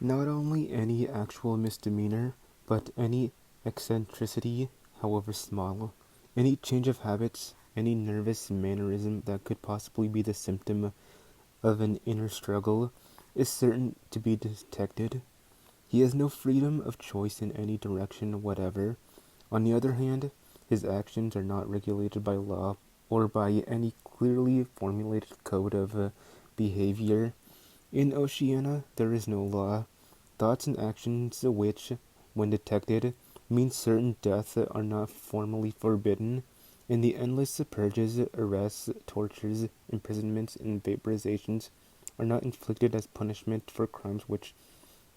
Not only any actual misdemeanor, but any eccentricity, however small, any change of habits, any nervous mannerism that could possibly be the symptom of an inner struggle, is certain to be detected. He has no freedom of choice in any direction whatever. On the other hand, his actions are not regulated by law or by any clearly formulated code of behavior. In Oceania, there is no law. Thoughts and actions which, when detected, mean certain death are not formally forbidden, and the endless purges, arrests, tortures, imprisonments, and vaporizations are not inflicted as punishment for crimes which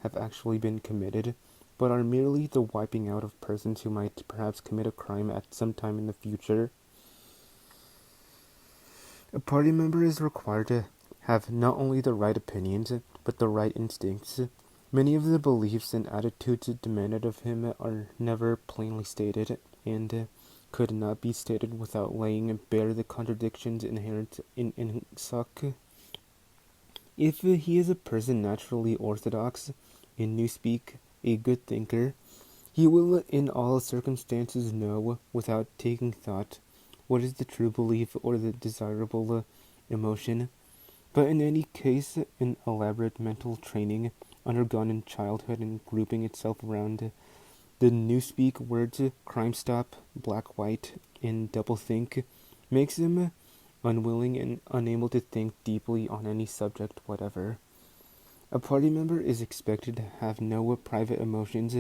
have actually been committed, but are merely the wiping out of persons who might perhaps commit a crime at some time in the future. A party member is required to have not only the right opinions, but the right instincts. Many of the beliefs and attitudes demanded of him are never plainly stated, and could not be stated without laying bare the contradictions inherent in Ingsoc. If he is a person naturally orthodox, in Newspeak, a good thinker, he will in all circumstances know, without taking thought, what is the true belief or the desirable emotion. But in any case, an elaborate mental training undergone in childhood and grouping itself around the Newspeak words crime stop, black-white, and double-think makes him unwilling and unable to think deeply on any subject whatever. A party member is expected to have no private emotions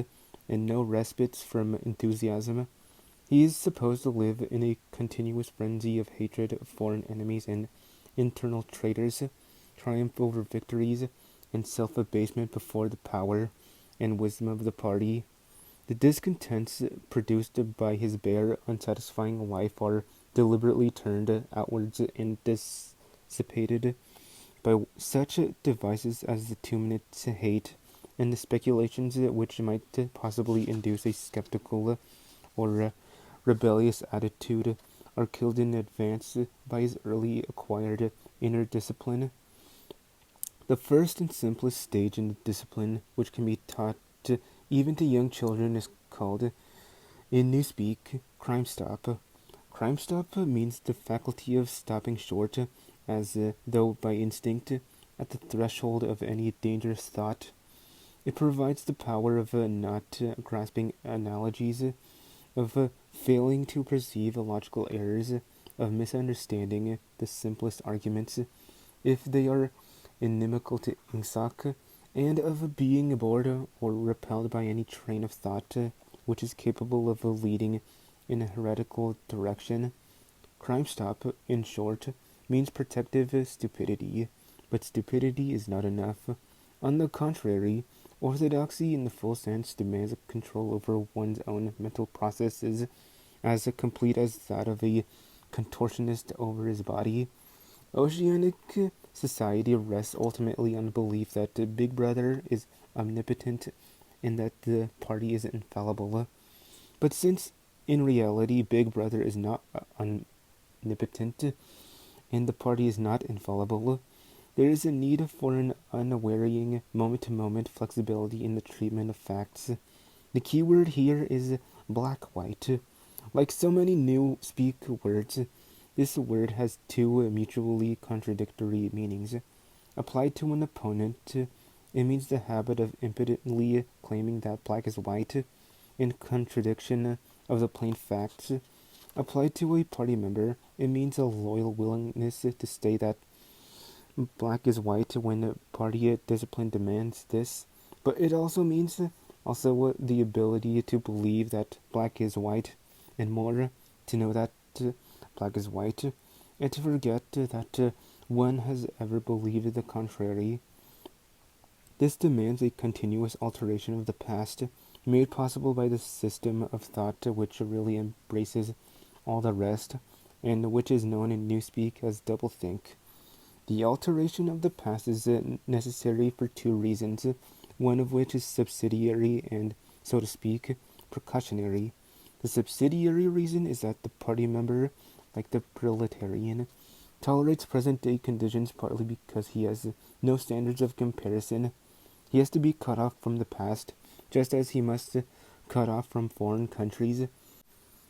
and no respites from enthusiasm. He is supposed to live in a continuous frenzy of hatred of foreign enemies and internal traitors, triumph over victories, and self-abasement before the power and wisdom of the party. The discontents produced by his bare, unsatisfying life are deliberately turned outwards and dissipated by such devices as the 2 minutes hate and the speculations which might possibly induce a skeptical or rebellious attitude are killed in advance by his early acquired inner discipline. The first and simplest stage in the discipline which can be taught even to young children is called, in Newspeak, crime stop. Crime stop means the faculty of stopping short, as though by instinct, at the threshold of any dangerous thought. It provides the power of not grasping analogies, of failing to perceive logical errors, of misunderstanding the simplest arguments, if they are inimical to Ingsoc, and of being bored or repelled by any train of thought which is capable of leading in a heretical direction. Crime stop, in short, means protective stupidity, but stupidity is not enough. On the contrary, orthodoxy in the full sense demands control over one's own mental processes as complete as that of a contortionist over his body. Oceanic society rests ultimately on the belief that Big Brother is omnipotent and that the party is infallible. But since in reality Big Brother is not omnipotent and the party is not infallible, there is a need for an unwearying, moment-to-moment flexibility in the treatment of facts. The key word here is black-white. Like so many Newspeak words, this word has two mutually contradictory meanings. Applied to an opponent, it means the habit of impotently claiming that black is white, in contradiction of the plain facts. Applied to a party member, it means a loyal willingness to say that black is white when party discipline demands this. But it also means the ability to believe that black is white, and more, to know that black is white, and to forget that one has ever believed the contrary. This demands a continuous alteration of the past, made possible by the system of thought which really embraces all the rest, and which is known in Newspeak as doublethink. The alteration of the past is necessary for two reasons, one of which is subsidiary and, so to speak, precautionary. The subsidiary reason is that the party member, like the proletarian, tolerates present-day conditions partly because he has no standards of comparison. He has to be cut off from the past, just as he must cut off from foreign countries,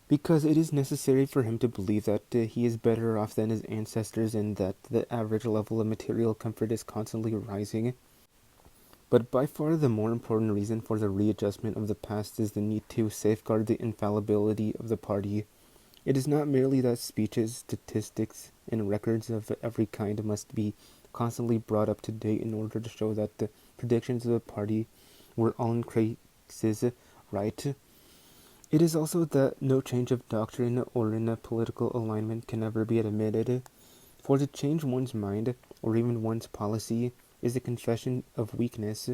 because it is necessary for him to believe that he is better off than his ancestors and that the average level of material comfort is constantly rising. But by far the more important reason for the readjustment of the past is the need to safeguard the infallibility of the party. It is not merely that speeches, statistics, and records of every kind must be constantly brought up to date in order to show that the predictions of the party were all in cases right. It is also that no change of doctrine or in a political alignment can ever be admitted, for to change one's mind or even one's policy is a confession of weakness.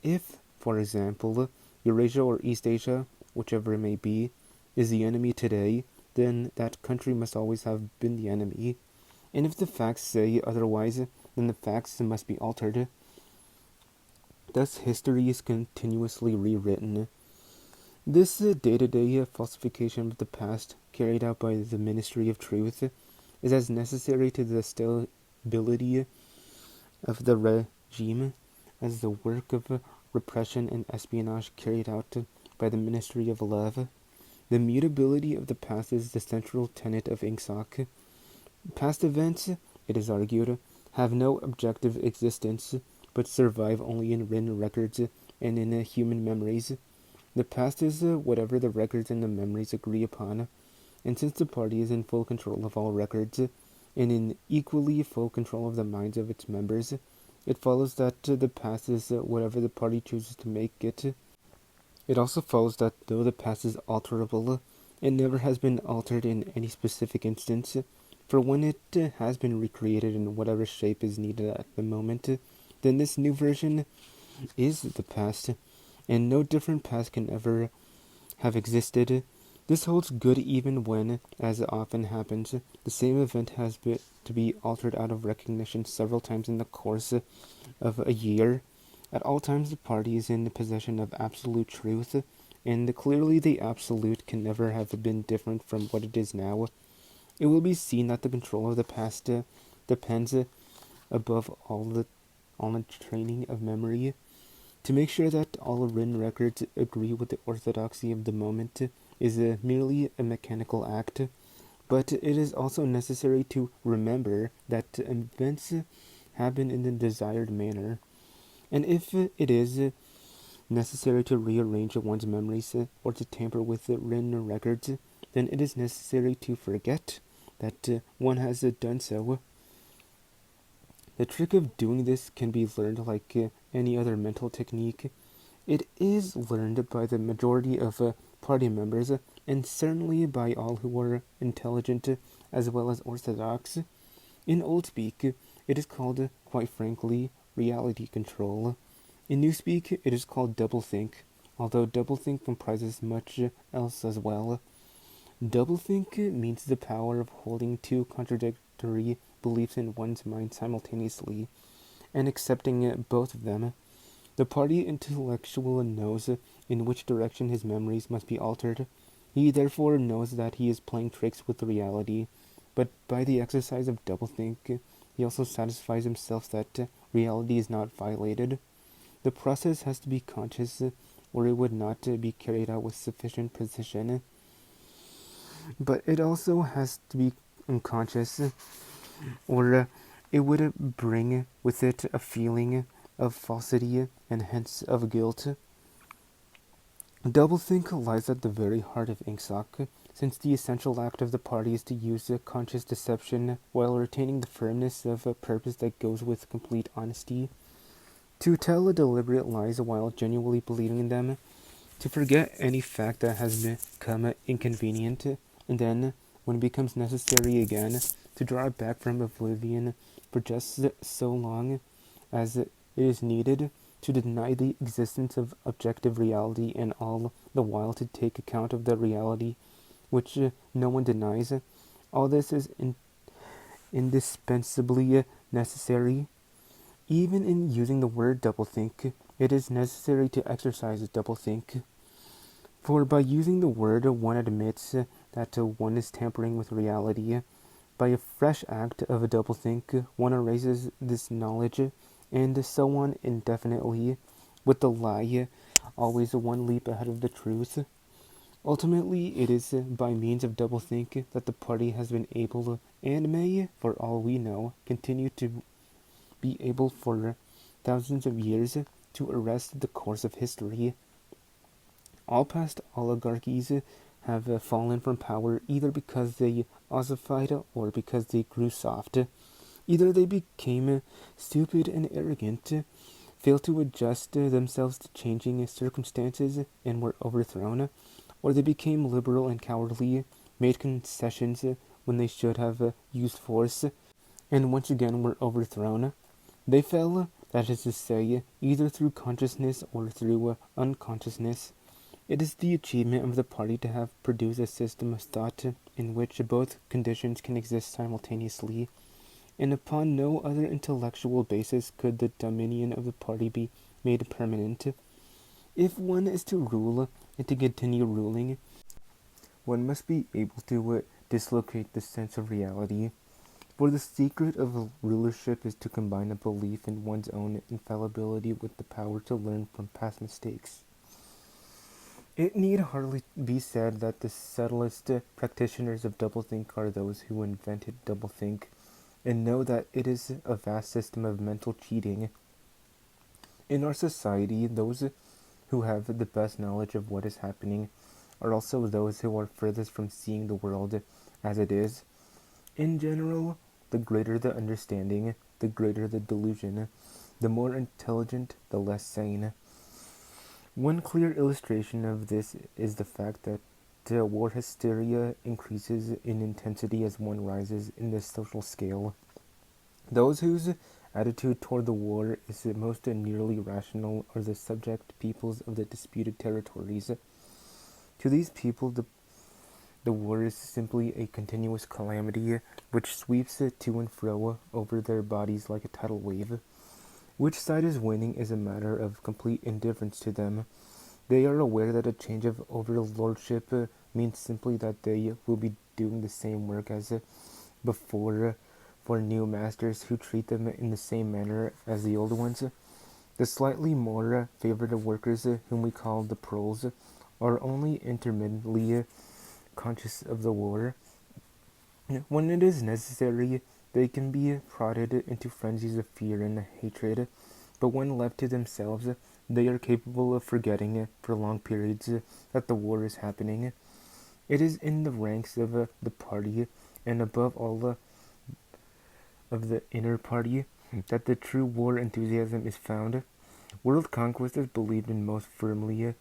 If, for example, Eurasia or East Asia, whichever it may be, is the enemy today, then that country must always have been the enemy. And if the facts say otherwise, then the facts must be altered. Thus, history is continuously rewritten. This day-to-day falsification of the past, carried out by the Ministry of Truth, is as necessary to the stability of the regime as the work of repression and espionage carried out by the Ministry of Love. The mutability of the past is the central tenet of INCSOC. Past events, it is argued, have no objective existence, but survive only in written records and in human memories. The past is whatever the records and the memories agree upon, and since the party is in full control of all records, and in equally full control of the minds of its members, it follows that the past is whatever the party chooses to make it. It also follows that though the past is alterable, it never has been altered in any specific instance, for when it has been recreated in whatever shape is needed at the moment, then this new version is the past, and no different past can ever have existed. This holds good even when, as often happens, the same event has been to be altered out of recognition several times in the course of a year. At all times the party is in the possession of absolute truth, and clearly the absolute can never have been different from what it is now. It will be seen that the control of the past depends above all on the training of memory. To make sure that all written records agree with the orthodoxy of the moment is merely a mechanical act, but it is also necessary to remember that events happen in the desired manner, and if it is necessary to rearrange one's memories or to tamper with the written records, then it is necessary to forget that one has done so. The trick of doing this can be learned like any other mental technique. It is learned by the majority of party members, and certainly by all who are intelligent as well as orthodox. In old speak, it is called, quite frankly, reality control. In new speak, it is called doublethink, although doublethink comprises much else as well. Doublethink means the power of holding two contradictory beliefs in one's mind simultaneously, and accepting both of them. The party intellectual knows in which direction his memories must be altered. He therefore knows that he is playing tricks with reality, but by the exercise of doublethink, he also satisfies himself that reality is not violated. The process has to be conscious, or it would not be carried out with sufficient precision. But it also has to be unconscious, or it would bring with it a feeling of falsity and hence of guilt. Doublethink lies at the very heart of INCSOC, since the essential act of the party is to use conscious deception while retaining the firmness of a purpose that goes with complete honesty. To tell deliberate lies while genuinely believing in them, to forget any fact that has become inconvenient, and then, when it becomes necessary again, to draw it back from oblivion for just so long as it is needed, to deny the existence of objective reality and all the while to take account of the reality which no one denies. All this is indispensably necessary. Even in using the word doublethink, it is necessary to exercise doublethink. For by using the word, one admits that one is tampering with reality. By a fresh act of doublethink, one erases this knowledge, and so on indefinitely. with the lie always one leap ahead of the truth. Ultimately, it is by means of doublethink that the party has been able, and may, for all we know, continue to be able for thousands of years to arrest the course of history. All past oligarchies have fallen from power either because they ossified or because they grew soft. Either they became stupid and arrogant, failed to adjust themselves to changing circumstances, and were overthrown, or they became liberal and cowardly, made concessions when they should have used force, and once again were overthrown. They fell, that is to say, either through consciousness or through unconsciousness. It is the achievement of the party to have produced a system of thought in which both conditions can exist simultaneously, and upon no other intellectual basis could the dominion of the party be made permanent. If one is to rule and to continue ruling, one must be able to dislocate the sense of reality. For the secret of rulership is to combine a belief in one's own infallibility with the power to learn from past mistakes. It need hardly be said that the subtlest practitioners of doublethink are those who invented doublethink, and know that it is a vast system of mental cheating. In our society, those who have the best knowledge of what is happening are also those who are furthest from seeing the world as it is. In general, the greater the understanding, the greater the delusion, the more intelligent, the less sane. One clear illustration of this is the fact that war hysteria increases in intensity as one rises in the social scale. Those whose attitude toward the war is most nearly rational are the subject peoples of the disputed territories. To these people, the war is simply a continuous calamity which sweeps to and fro over their bodies like a tidal wave. Which side is winning is a matter of complete indifference to them. They are aware that a change of overlordship means simply that they will be doing the same work as before for new masters who treat them in the same manner as the old ones. The slightly more favored workers, whom we call the proles, are only intermittently conscious of the war. When it is necessary, they can be prodded into frenzies of fear and hatred, but when left to themselves, they are capable of forgetting for long periods that the war is happening. It is in the ranks of the party, and above all of the inner party, that the true war enthusiasm is found. World conquest is believed in most firmly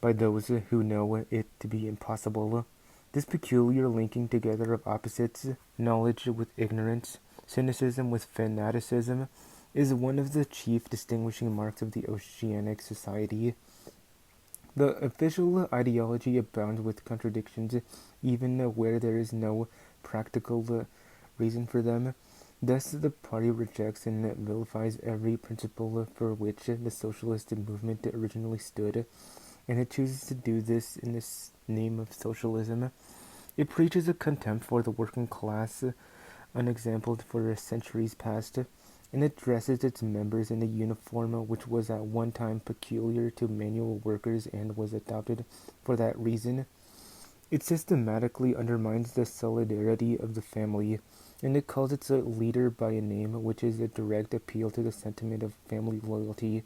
by those who know it to be impossible. This peculiar linking together of opposites, knowledge with ignorance, cynicism with fanaticism, is one of the chief distinguishing marks of the Oceanic Society. The official ideology abounds with contradictions, even where there is no practical reason for them. Thus, the party rejects and vilifies every principle for which the socialist movement originally stood, and it chooses to do this in the name of socialism. It preaches a contempt for the working class, unexampled for centuries past, and it dresses its members in a uniform which was at one time peculiar to manual workers and was adopted for that reason. It systematically undermines the solidarity of the family, and it calls its leader by a name which is a direct appeal to the sentiment of family loyalty.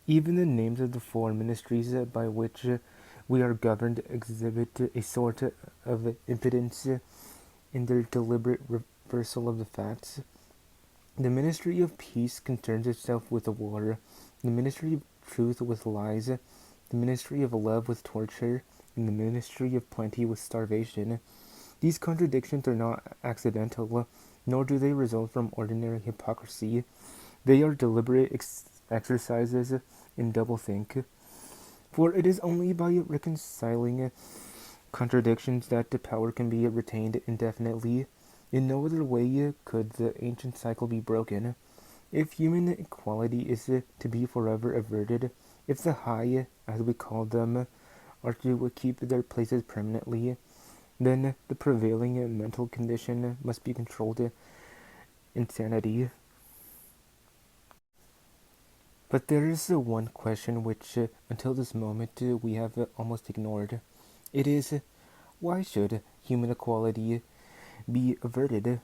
Even the names of the foreign ministries by which we are governed exhibit a sort of impotence in their deliberate reversal of the facts. The Ministry of Peace concerns itself with war, the Ministry of Truth with lies, the Ministry of Love with torture, and the Ministry of Plenty with starvation. These contradictions are not accidental, nor do they result from ordinary hypocrisy. They are deliberate exercises in doublethink. For it is only by reconciling contradictions that the power can be retained indefinitely. In no other way could the ancient cycle be broken. If human equality is to be forever averted, if the high, as we call them, are to keep their places permanently, then the prevailing mental condition must be controlled insanity. But there is one question which, until this moment, we have almost ignored. It is, why should human equality be averted?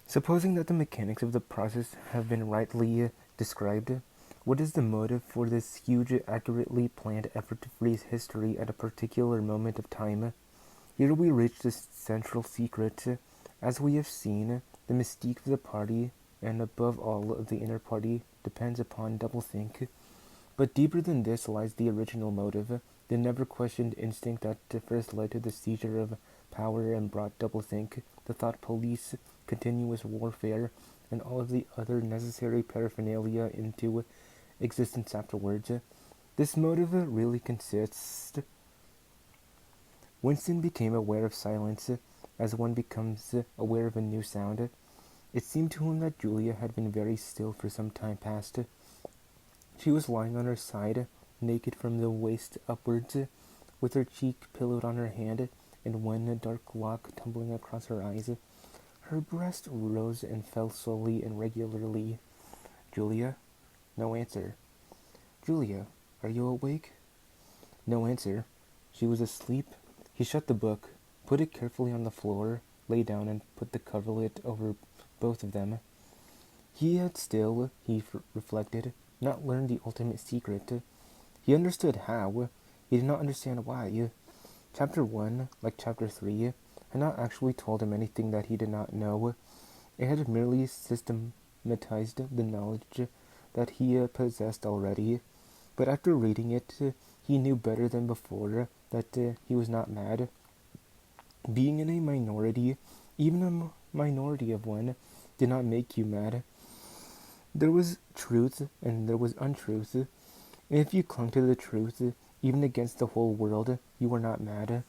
Supposing that the mechanics of the process have been rightly described, what is the motive for this huge, accurately planned effort to freeze history at a particular moment of time? Here we reach the central secret. As we have seen, the mystique of the party, and above all of the inner party, depends upon doublethink. But deeper than this lies the original motive, the never-questioned instinct that first led to the seizure of power and brought doublethink, the thought police, continuous warfare, and all of the other necessary paraphernalia into existence afterwards. This motive really consists. Winston became aware of silence as one becomes aware of a new sound. It seemed to him that Julia had been very still for some time past. She was lying on her side, naked from the waist upwards, with her cheek pillowed on her hand, and one dark lock tumbling across her eyes. Her breast rose and fell slowly and regularly. "Julia?" No answer. "Julia, are you awake?" No answer. She was asleep. He shut the book, put it carefully on the floor, lay down and put the coverlet over both of them. He had still, he reflected, not learned the ultimate secret. He understood how. He did not understand why. Chapter 1, like Chapter 3, had not actually told him anything that he did not know. It had merely systematized the knowledge that he possessed already. But after reading it, he knew better than before that he was not mad. Being in a minority, even a minority of one, did not make you mad. There was truth and there was untruth. And if you clung to the truth, even against the whole world, you were not mad.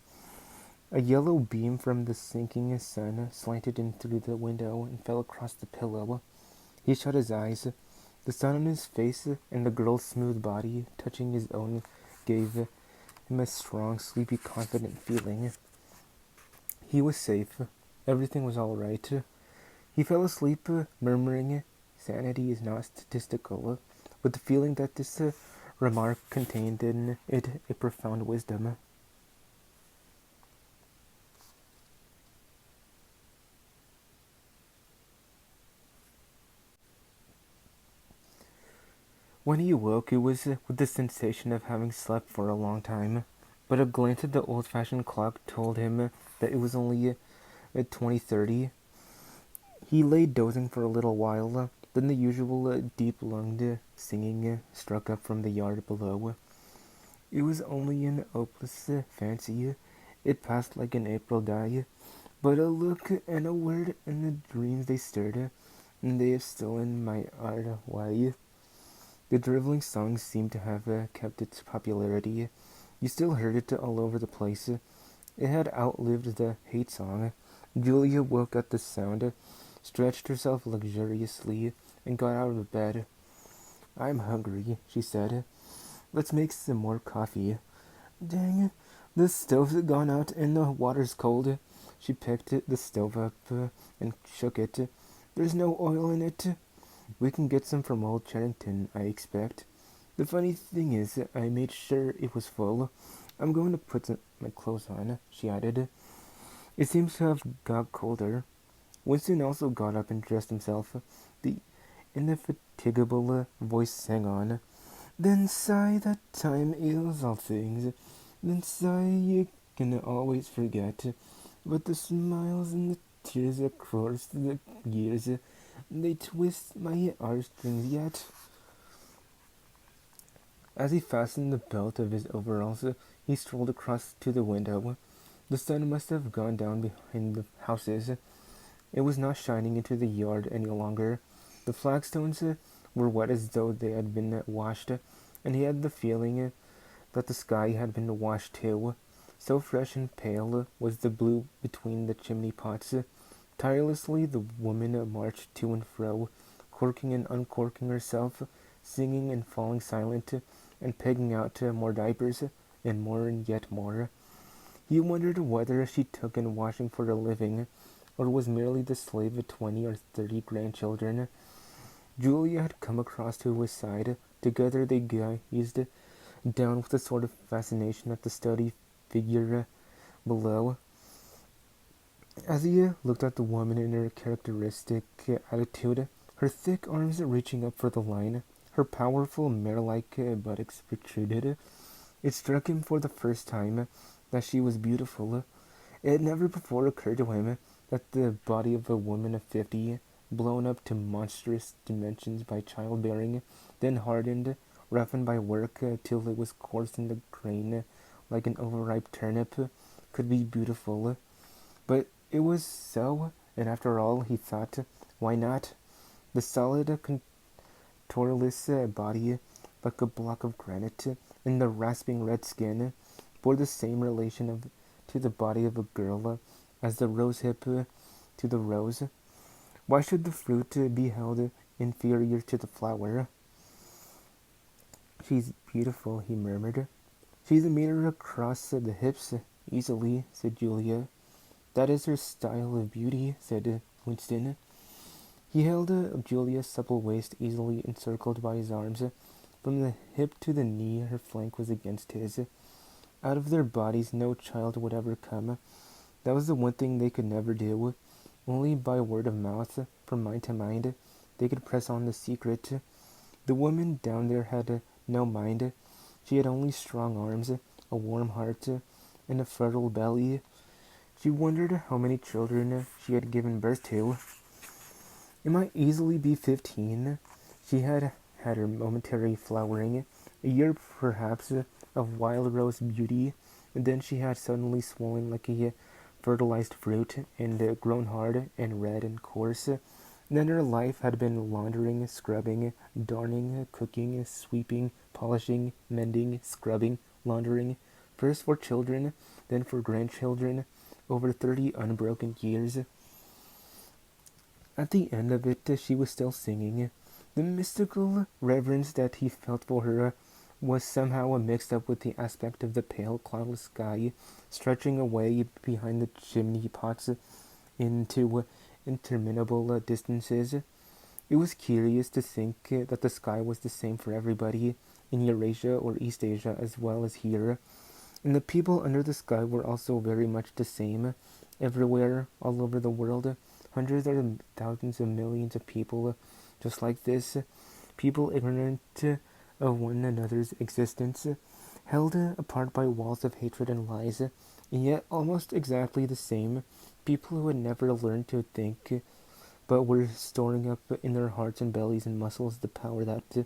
A yellow beam from the sinking sun slanted in through the window and fell across the pillow. He shut his eyes. The sun on his face and the girl's smooth body touching his own gave him a strong, sleepy, confident feeling. He was safe. Everything was all right. He fell asleep, murmuring, "Sanity is not statistical," with the feeling that this remark contained in it a profound wisdom. When he awoke, it was with the sensation of having slept for a long time, but a glance at the old-fashioned clock told him that it was only at 20:30. He lay dozing for a little while, then the usual deep-lunged singing struck up from the yard below. It was only an hopeless fancy. It passed like an April dye, but a look and a word and the dreams they stirred, and they have stolen my heart away. The drivelling song seemed to have kept its popularity. You still heard it all over the place. It had outlived the hate song. Julia woke at the sound, stretched herself luxuriously, and got out of bed. "I'm hungry," she said. "Let's make some more coffee." "Dang, the stove's gone out and the water's cold." She picked the stove up and shook it. "There's no oil in it." "We can get some from old Charrington, I expect. The funny thing is, I made sure it was full. I'm going to put my clothes on," she added. It seems to have got colder. Winston also got up and dressed himself. The indefatigable voice sang on. "Then sigh that time heals all things. Then sigh you can always forget. But the smiles and the tears across the years, they twist my heartstrings yet." As he fastened the belt of his overalls, he strolled across to the window. The sun must have gone down behind the houses. It was not shining into the yard any longer. The flagstones were wet as though they had been washed, and he had the feeling that the sky had been washed too. So fresh and pale was the blue between the chimney pots. Tirelessly the woman marched to and fro, corking and uncorking herself, singing and falling silent, and pegging out more diapers, and more and yet more. He wondered whether she took in washing for a living, or was merely the slave of 20 or 30 grandchildren. Julia had come across to his side. Together they gazed down with a sort of fascination at the sturdy figure below. As he looked at the woman in her characteristic attitude, her thick arms reaching up for the line, her powerful mare-like buttocks protruded, it struck him for the first time that she was beautiful. It had never before occurred to him that the body of a woman of 50, blown up to monstrous dimensions by childbearing, then hardened, roughened by work till it was coarse in the grain like an overripe turnip, could be beautiful. But it was so, and after all, he thought, why not? The solid, contourless body, like a block of granite, and the rasping red skin, bore the same relation to the body of a girl as the rose hip to the rose. Why should the fruit be held inferior to the flower? She's beautiful, he murmured. She's a meter across the hips, easily, said Julia. That is her style of beauty, said Winston. He held Julia's supple waist easily encircled by his arms. From the hip to the knee, her flank was against his. Out of their bodies no child would ever come. That was the one thing they could never do. Only by word of mouth, from mind to mind, they could press on the secret. The woman down there had no mind. She had only strong arms, a warm heart, and a fertile belly. She wondered how many children she had given birth to. It might easily be 15. She had had her momentary flowering, a year perhaps of wild rose beauty, and then she had suddenly swollen like a fertilized fruit, and grown hard and red and coarse. Then her life had been laundering, scrubbing, darning, cooking, sweeping, polishing, mending, scrubbing, laundering, first for children, then for grandchildren, over 30 unbroken years. At the end of it, she was still singing. The mystical reverence that he felt for her was somehow mixed up with the aspect of the pale, cloudless sky stretching away behind the chimney pots into interminable distances. It was curious to think that the sky was the same for everybody, in Eurasia or East Asia as well as here, and the people under the sky were also very much the same, everywhere, all over the world. Hundreds or thousands of millions of people just like this, people ignorant of one another's existence, held apart by walls of hatred and lies, and yet almost exactly the same, people who had never learned to think, but were storing up in their hearts and bellies and muscles the power that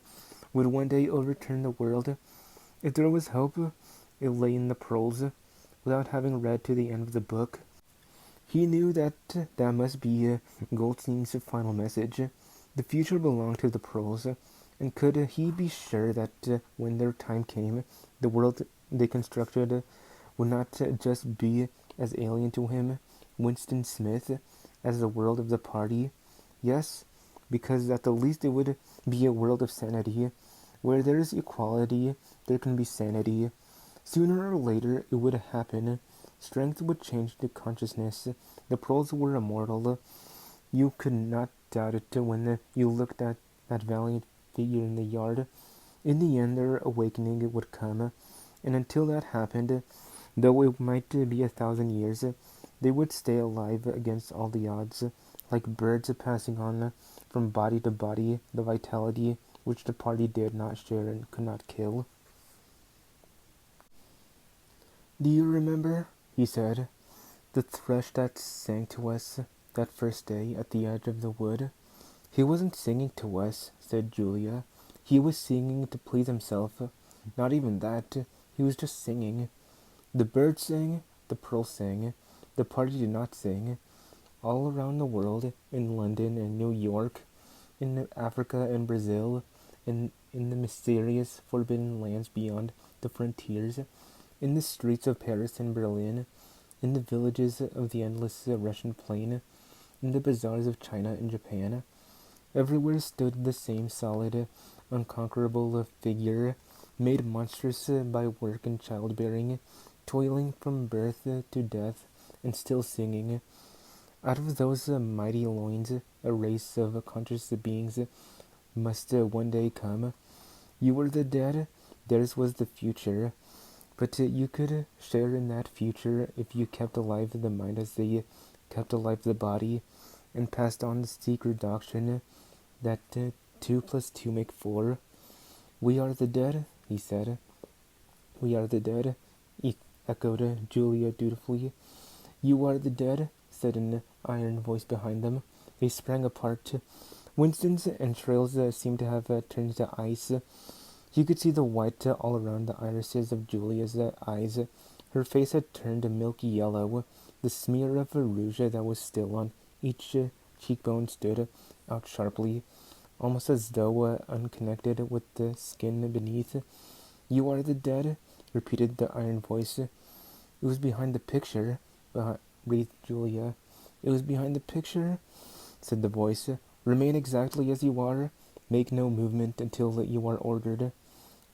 would one day overturn the world. If there was hope, it lay in the pearls. Without having read to the end of the book, he knew that that must be Goldstein's final message. The future belonged to the pearls, and could he be sure that when their time came, the world they constructed would not just be as alien to him, Winston Smith, as the world of the party? Yes, because at the least it would be a world of sanity. Where there is equality, there can be sanity. Sooner or later it would happen. Strength would change the consciousness. The pearls were immortal. You could not doubt it when you looked at that valiant figure in the yard. In the end their awakening would come, and until that happened, though it might be 1,000 years, they would stay alive against all the odds, like birds passing on from body to body the vitality which the party did not share and could not kill. "Do you remember," he said, "the thrush that sang to us that first day at the edge of the wood?" "He wasn't singing to us," said Julia. "He was singing to please himself. Not even that. He was just singing. The bird sang, the pearl sang. The party did not sing. All around the world, in London and New York, in Africa and Brazil, and in the mysterious, forbidden lands beyond the frontiers, in the streets of Paris and Berlin, in the villages of the endless Russian plain, in the bazaars of China and Japan, everywhere stood the same solid, unconquerable figure, made monstrous by work and childbearing, toiling from birth to death, and still singing. Out of those mighty loins, a race of conscious beings must one day come. You were the dead, theirs was the future, but you could share in that future if you kept alive the mind as they kept alive the body, and passed on the secret doctrine that 2 plus 2 make 4. We are the dead, he said. We are the dead, echoed Julia dutifully. You are the dead, said an iron voice behind them. They sprang apart. Winston's entrails seemed to have turned to ice. You could see the white all around the irises of Julia's eyes. Her face had turned a milky yellow. The smear of rouge that was still on each cheekbone stood out sharply, almost as though unconnected with the skin beneath. You are the dead, repeated the iron voice. It was behind the picture, breathed Julia. It was behind the picture, said the voice. Remain exactly as you are. Make no movement until you are ordered.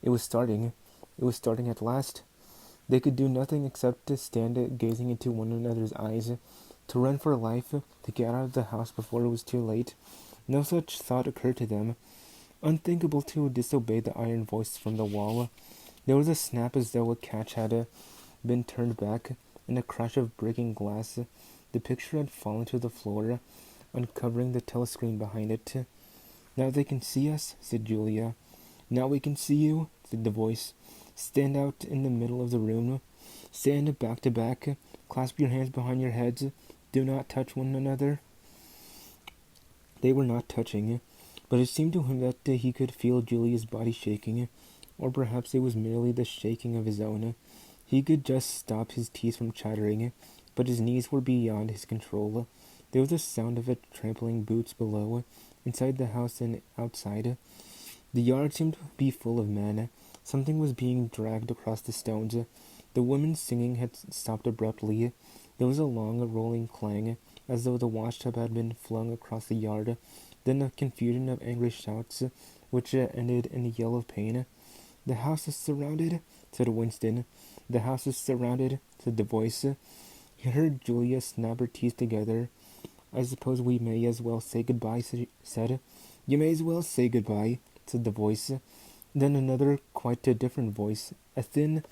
It was starting. It was starting at last. They could do nothing except to stand gazing into one another's eyes, to run for life, to get out of the house before it was too late. No such thought occurred to them. Unthinkable to disobey the iron voice from the wall. There was a snap as though a catch had been turned back, and a crash of breaking glass. The picture had fallen to the floor, uncovering the telescreen behind it. Now they can see us, said Julia. Now we can see you, said the voice. Stand out in the middle of the room. Stand back to back. Clasp your hands behind your heads. Do not touch one another. They were not touching, but it seemed to him that he could feel Julia's body shaking, or perhaps it was merely the shaking of his own. He could just stop his teeth from chattering, but his knees were beyond his control. There was a sound of trampling boots below, inside the house and outside. The yard seemed to be full of men. Something was being dragged across the stones. The women's singing had stopped abruptly. There was a long, rolling clang, as though the washtub had been flung across the yard. Then a confusion of angry shouts, which ended in a yell of pain. The house is surrounded, said Winston. The house is surrounded, said the voice. He heard Julia snap her teeth together. I suppose we may as well say goodbye, she said. You may as well say goodbye, said the voice. Then another, quite a different voice, a thin,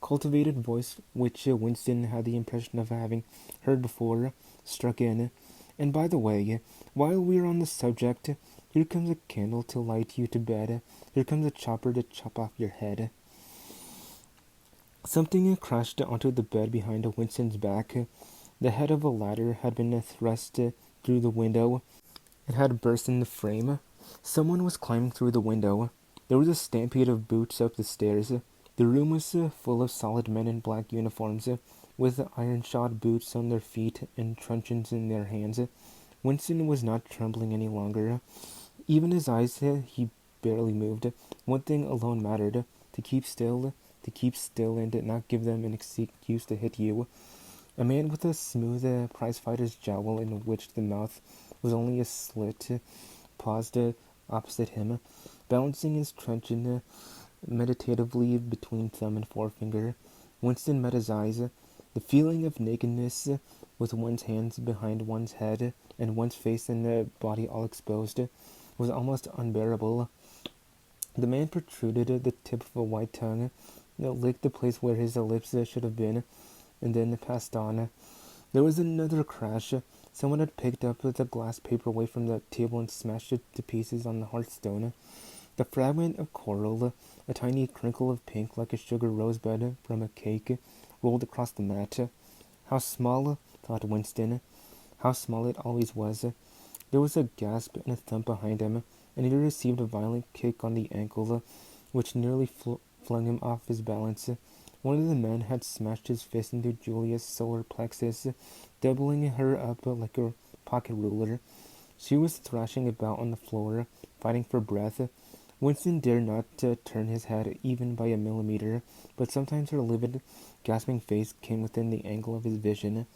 cultivated voice which Winston had the impression of having heard before, struck in. And by the way, while we are on the subject, here comes a candle to light you to bed. Here comes a chopper to chop off your head. Something crashed onto the bed behind Winston's back. The head of a ladder had been thrust through the window. It had burst in the frame. Someone was climbing through the window. There was a stampede of boots up the stairs. The room was full of solid men in black uniforms, with iron-shod boots on their feet and truncheons in their hands. Winston was not trembling any longer. Even his eyes, he barely moved. One thing alone mattered, to keep still and not give them an excuse to hit you. A man with a smooth prizefighter's jowl in which the mouth was only a slit paused opposite him, balancing his truncheon meditatively between thumb and forefinger. Winston met his eyes. The feeling of nakedness, with one's hands behind one's head and one's face and body all exposed, was almost unbearable. The man protruded the tip of a white tongue, licked the place where his lips should have been, and then passed on. There was another crash. Someone had picked up the glass paper away from the table and smashed it to pieces on the hearthstone. The fragment of coral, a tiny crinkle of pink like a sugar rosebud from a cake, rolled across the mat. How small, thought Winston. How small it always was. There was a gasp and a thump behind him, and he received a violent kick on the ankle, which nearly flung him off his balance. One of the men had smashed his fist into Julia's solar plexus, doubling her up like a pocket ruler. She was thrashing about on the floor, fighting for breath. Winston dared not turn his head even by a millimeter, but sometimes her livid, gasping face came within the angle of his vision.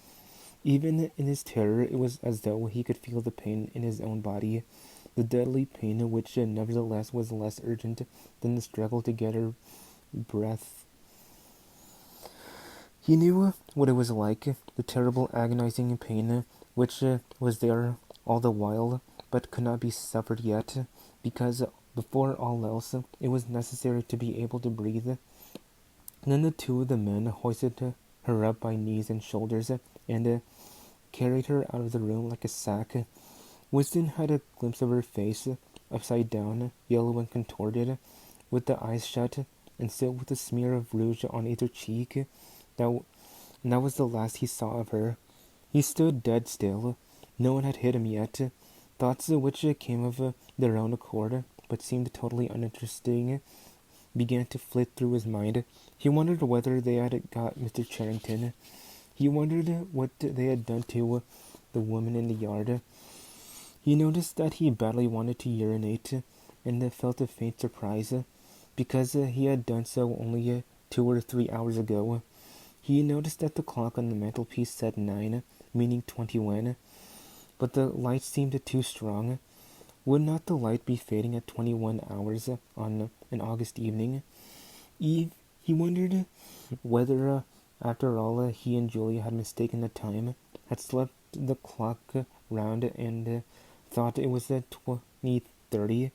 Even in his terror, it was as though he could feel the pain in his own body, the deadly pain which nevertheless was less urgent than the struggle to get her breath. He knew what it was like, the terrible agonizing pain which was there all the while, but could not be suffered yet, because before all else, it was necessary to be able to breathe. Then the two of the men hoisted her up by knees and shoulders, and carried her out of the room like a sack. Winston had a glimpse of her face, upside down, yellow and contorted, with the eyes shut, and still with a smear of rouge on either cheek. And that was the last he saw of her. He stood dead still. No one had hit him yet. Thoughts which came of their own accord, but seemed totally uninteresting, began to flit through his mind. He wondered whether they had got Mr. Charrington. He wondered what they had done to the woman in the yard. He noticed that he badly wanted to urinate, and felt a faint surprise, because he had done so only 2 or 3 hours ago. He noticed that the clock on the mantelpiece said 9, meaning 21, but the light seemed too strong. Would not the light be fading at 21 hours on an August evening? He wondered whether, after all, he and Julia had mistaken the time, had slept the clock round, and thought it was 20:30,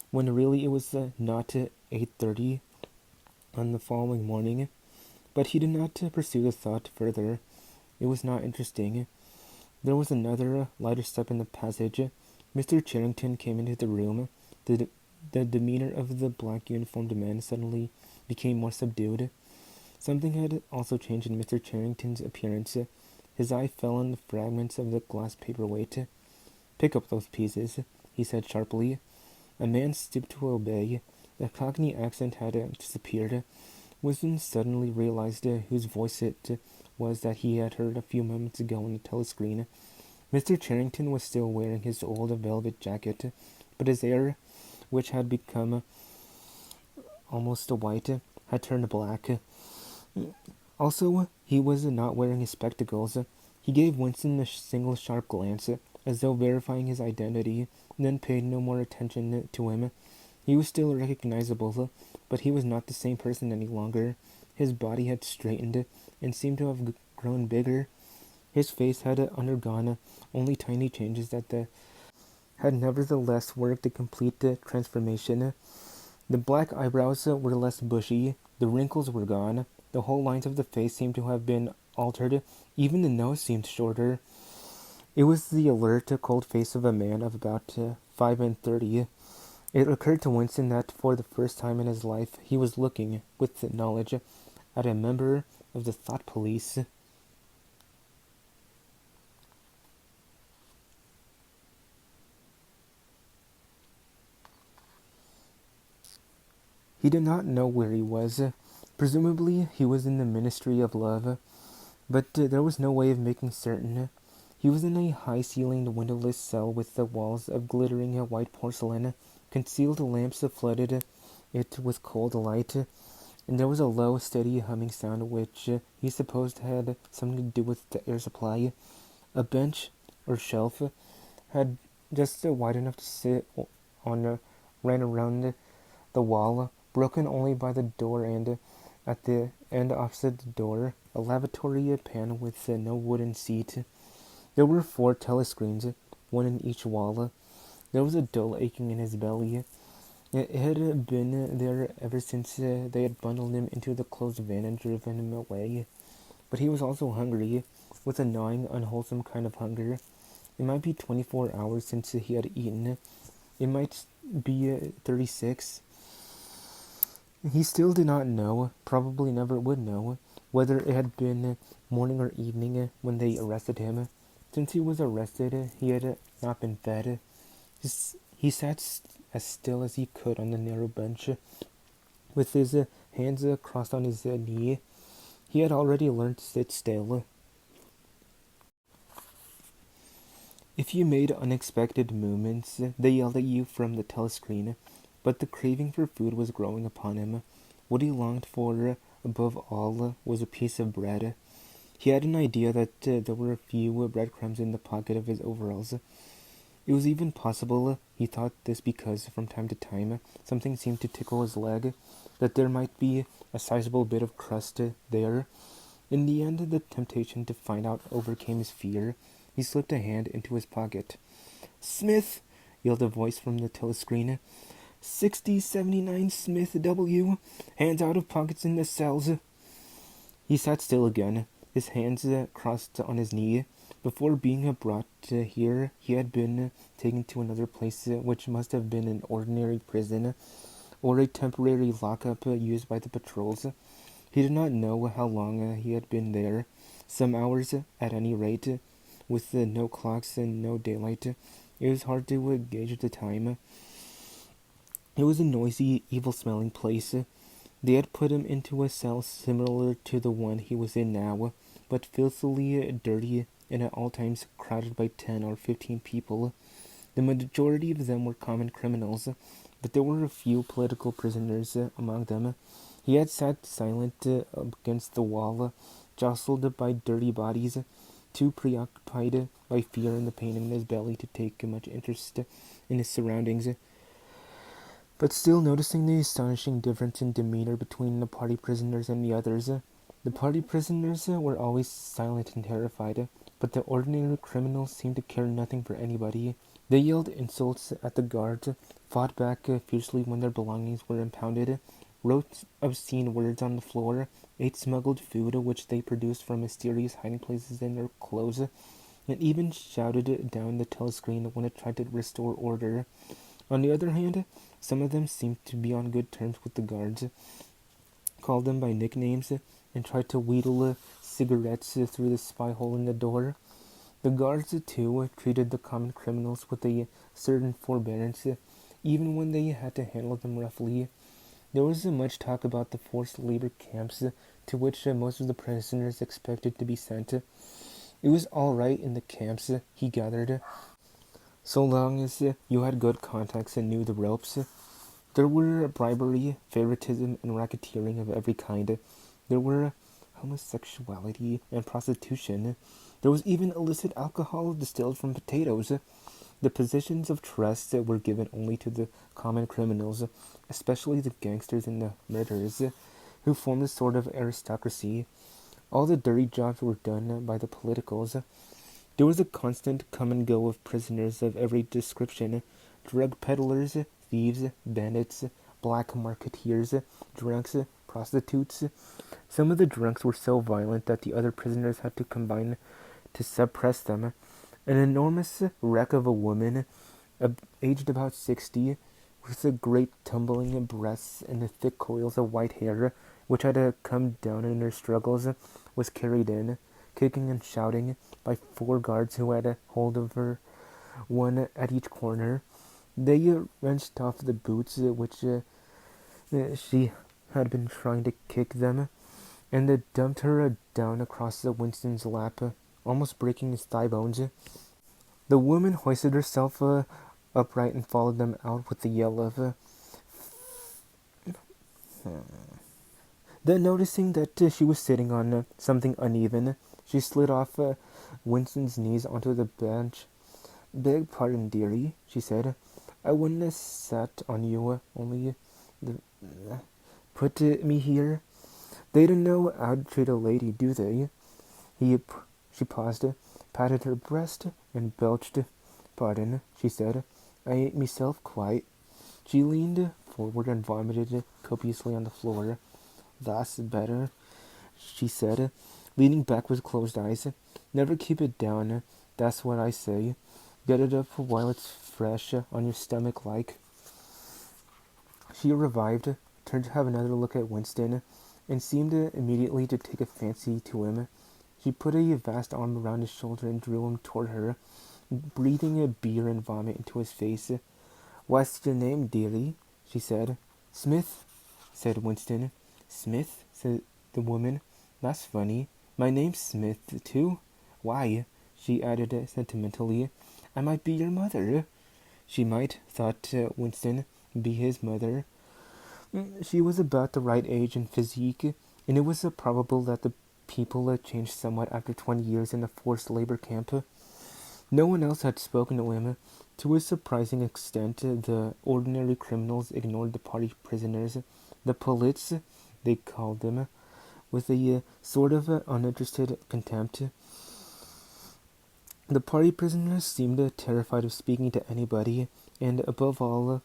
when really it was not 8:30 on the following morning. But he did not pursue the thought further. It was not interesting. There was another lighter step in the passage. Mr. Charrington came into the room. The demeanor of the black uniformed man suddenly became more subdued. Something had also changed in Mr. Charrington's appearance. His eye fell on the fragments of the glass paperweight. "Pick up those pieces," he said sharply. A man stooped to obey. The Cockney accent had disappeared. Winston suddenly realized whose voice it was that he had heard a few moments ago on the telescreen. Mr. Charrington was still wearing his old velvet jacket, but his hair, which had become almost white, had turned black. Also, he was not wearing his spectacles. He gave Winston a single sharp glance, as though verifying his identity, then paid no more attention to him. He was still recognizable, but he was not the same person any longer. His body had straightened, and seemed to have grown bigger. His face had undergone only tiny changes that had nevertheless worked a complete transformation. The black eyebrows were less bushy, the wrinkles were gone, the whole lines of the face seemed to have been altered, even the nose seemed shorter. It was the alert, cold face of a man of about 35. It occurred to Winston that for the first time in his life he was looking, with knowledge, at a member of the thought police. He did not know where he was. Presumably he was in the Ministry of Love, but there was no way of making certain. He was in a high-ceilinged, windowless cell with the walls of glittering white porcelain. Concealed lamps flooded it with cold light, and there was a low, steady humming sound which he supposed had something to do with the air supply. A bench, or shelf, had just wide enough to sit on ran around the wall, broken only by the door, and at the end opposite the door, a lavatory pan with no wooden seat. There were 4 telescreens, one in each wall. There was a dull aching in his belly. It had been there ever since they had bundled him into the closed van and driven him away. But he was also hungry, with a gnawing, unwholesome kind of hunger. It might be 24 hours since he had eaten. It might be 36. He still did not know, probably never would know, whether it had been morning or evening when they arrested him. Since he was arrested, he had not been fed. He sat as still as he could on the narrow bench, with his hands crossed on his knee. He had already learned to sit still. If you made unexpected movements, they yelled at you from the telescreen, but the craving for food was growing upon him. What he longed for above all was a piece of bread. He had an idea that there were a few breadcrumbs in the pocket of his overalls. It was even possible, he thought this because from time to time something seemed to tickle his leg, that there might be a sizable bit of crust there. In the end, the temptation to find out overcame his fear. He slipped a hand into his pocket. "Smith!" yelled a voice from the telescreen. 6079 Smith W. Hands out of pockets in the cells. He sat still again, his hands crossed on his knee. Before being brought here, he had been taken to another place which must have been an ordinary prison or a temporary lockup used by the patrols. He did not know how long he had been there. Some hours, at any rate. With no clocks and no daylight, it was hard to gauge the time. It was a noisy, evil-smelling place. They had put him into a cell similar to the one he was in now, but filthily dirty and at all times crowded by 10 or 15 people. The majority of them were common criminals, but there were a few political prisoners among them. He had sat silent against the wall, jostled by dirty bodies, too preoccupied by fear and the pain in his belly to take much interest in his surroundings, but still noticing the astonishing difference in demeanor between the party prisoners and the others. The party prisoners were always silent and terrified, but the ordinary criminals seemed to care nothing for anybody. They yelled insults at the guards, fought back fiercely when their belongings were impounded, wrote obscene words on the floor, ate smuggled food which they produced from mysterious hiding places in their clothes, and even shouted down the telescreen when it tried to restore order. On the other hand, some of them seemed to be on good terms with the guards, called them by nicknames, and tried to wheedle cigarettes through the spy hole in the door. The guards, too, treated the common criminals with a certain forbearance, even when they had to handle them roughly. There was much talk about the forced labor camps to which most of the prisoners expected to be sent. It was all right in the camps, he gathered, so long as you had good contacts and knew the ropes. There were bribery, favoritism, and racketeering of every kind. There were homosexuality and prostitution. There was even illicit alcohol distilled from potatoes. The positions of trust were given only to the common criminals, especially the gangsters and the murderers, who formed a sort of aristocracy. All the dirty jobs were done by the politicals. There was a constant come and go of prisoners of every description: drug peddlers, thieves, bandits, black marketeers, drunks, prostitutes. Some of the drunks were so violent that the other prisoners had to combine to suppress them. An enormous wreck of a woman, aged about 60, with the great tumbling breasts and the thick coils of white hair, which had come down in her struggles, was carried in, kicking and shouting, by 4 guards who had hold of her, one at each corner. They wrenched off the boots which she had been trying to kick them, and dumped her down across Winston's lap, almost breaking his thigh bones. The woman hoisted herself upright and followed them out with a yell of Then, noticing that she was sitting on something uneven, she slid off Winston's knees onto the bench. "Beg pardon, dearie," she said. "I wouldn't have sat on you, only put me here. They don't know how to treat a lady, do they?" She paused, patted her breast, and belched. "Pardon," she said. "I ain't meself quite." She leaned forward and vomited copiously on the floor. "That's better," she said, leaning back with closed eyes. "Never keep it down, that's what I say. Get it up while it's fresh on your stomach like." She revived, turned to have another look at Winston, and seemed immediately to take a fancy to him. She put a vast arm around his shoulder and drew him toward her, breathing beer and vomit into his face. "What's your name, dearie?" she said. "Smith," said Winston. "Smith?" said the woman. "That's funny. My name's Smith, too. Why," she added sentimentally, "I might be your mother." She might, thought Winston, be his mother. She was about the right age and physique, and it was probable that the people changed somewhat after 20 years in a forced labor camp. No one else had spoken to him. To a surprising extent, the ordinary criminals ignored the party prisoners. The polits, they called them, with a sort of uninterested contempt. The party prisoners seemed terrified of speaking to anybody, and above all,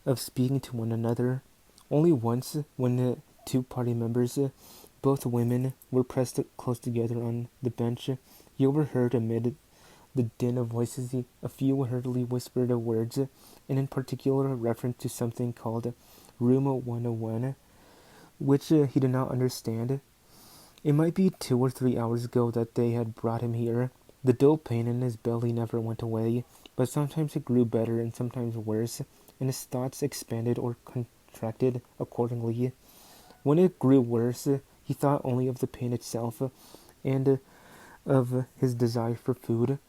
of speaking to one another. Only once, when the two party members, both women, were pressed close together on the bench, he overheard amid the din of voices a few hurriedly whispered words, and in particular a reference to something called Room 101, which he did not understand. It might be 2 or 3 hours ago that they had brought him here. The dull pain in his belly never went away, but sometimes it grew better and sometimes worse, and his thoughts expanded or contracted accordingly. When it grew worse, he thought only of the pain itself, and of his desire for food.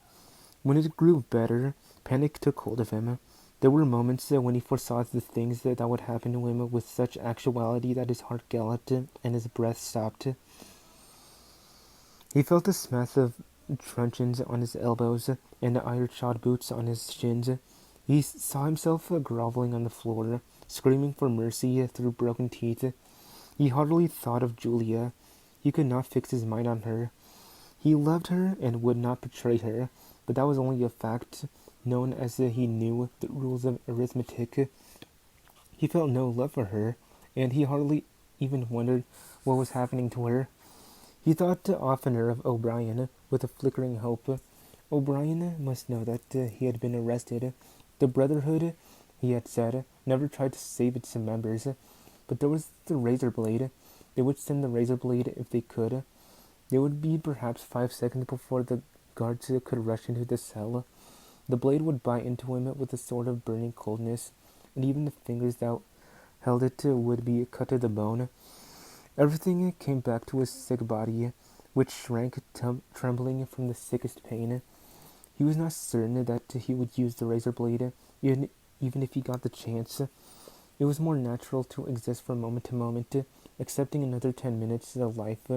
When it grew better, panic took hold of him. There were moments when he foresaw the things that would happen to him with such actuality that his heart galloped and his breath stopped. He felt the smash of truncheons on his elbows and iron-shod boots on his shins. He saw himself groveling on the floor, screaming for mercy through broken teeth. He heartily thought of Julia. He could not fix his mind on her. He loved her and would not betray her, but that was only a fact, known as he knew the rules of arithmetic. He felt no love for her, and he hardly even wondered what was happening to her. He thought oftener of O'Brien, with a flickering hope. O'Brien must know that he had been arrested. The Brotherhood, he had said, never tried to save its members. But there was the razor blade. They would send the razor blade if they could. There would be perhaps 5 seconds before the guards could rush into the cell. The blade would bite into him with a sort of burning coldness, and even the fingers that held it would be cut to the bone. Everything came back to his sick body, which shrank trembling from the sickest pain. He was not certain that he would use the razor blade, even if he got the chance. It was more natural to exist from moment to moment, accepting another 10 minutes of life,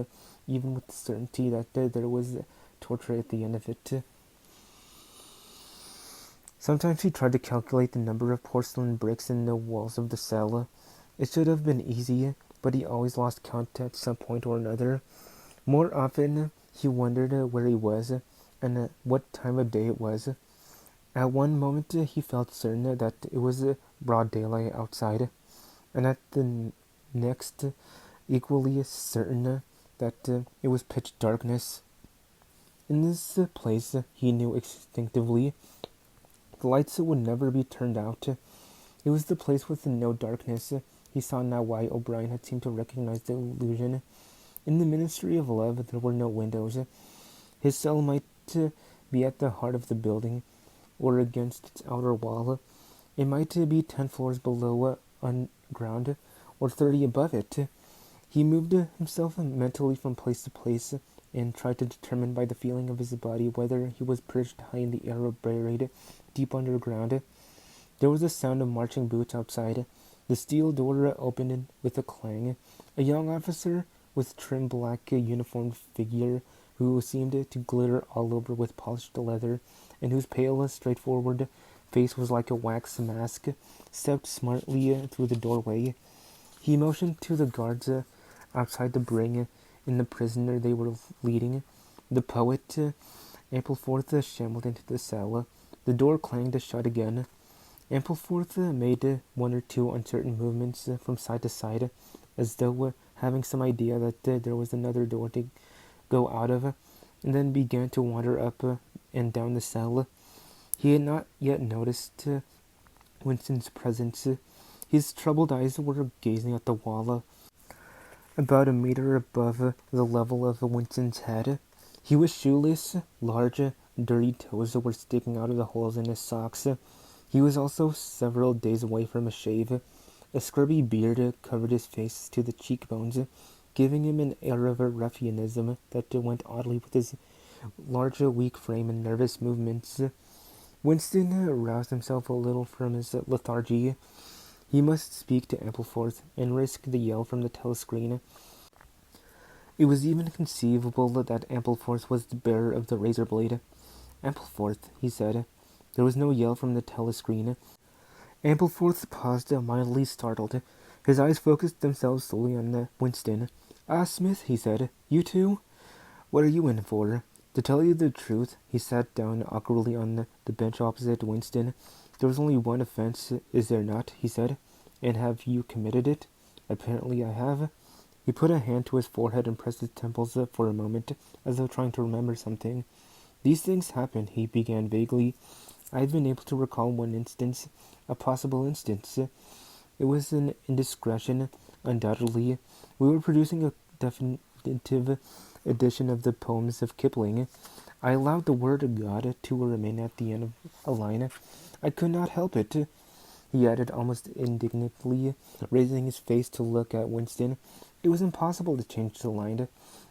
even with the certainty that there was torture at the end of it. Sometimes he tried to calculate the number of porcelain bricks in the walls of the cell. It should have been easy, but he always lost count at some point or another. More often, he wondered where he was, and what time of day it was. At one moment, he felt certain that it was broad daylight outside, and at the next, equally certain that it was pitch darkness. In this place, he knew instinctively, the lights would never be turned out. It was the place with no darkness. He saw now why O'Brien had seemed to recognize the illusion. In the Ministry of Love, there were no windows. His cell might be at the heart of the building, or against its outer wall. It might be 10 floors below ground, or 30 above it. He moved himself mentally from place to place, and tried to determine by the feeling of his body whether he was perched high in the air or buried deep underground. There was a sound of marching boots outside. The steel door opened with a clang. A young officer with trim black uniformed figure, who seemed to glitter all over with polished leather, and whose pale, straightforward face was like a wax mask, stepped smartly through the doorway. He motioned to the guards outside to bring in the prisoner they were leading. The poet, Ampleforth, shambled into the cell. The door clanged shut again. Ampleforth made one or two uncertain movements from side to side, as though having some idea that there was another door to go out of, and then began to wander up and down the cell. He had not yet noticed Winston's presence. His troubled eyes were gazing at the wall, about a meter above the level of Winston's head. He was shoeless. Large, dirty toes were sticking out of the holes in his socks. He was also several days away from a shave. A scrubby beard covered his face to the cheekbones, giving him an air of ruffianism that went oddly with his large, weak frame and nervous movements. Winston roused himself a little from his lethargy. He must speak to Ampleforth and risk the yell from the telescreen. It was even conceivable that Ampleforth was the bearer of the razor blade. "Ampleforth," he said. There was no yell from the telescreen. Ampleforth paused, mildly startled. His eyes focused themselves slowly on Winston. "Ah, Smith," he said. "You too? What are you in for?" To tell you the truth, he sat down awkwardly on the bench opposite Winston. There was only one offense, is there not? He said. And have you committed it? Apparently I have. He put a hand to his forehead and pressed his temples for a moment, as though trying to remember something. These things happen, he began vaguely. I had been able to recall one instance, a possible instance. It was an indiscretion, undoubtedly. We were producing a definitive edition of the poems of Kipling. I allowed the word God to remain at the end of a line. I could not help it, he added almost indignantly, raising his face to look at Winston. It was impossible to change the line.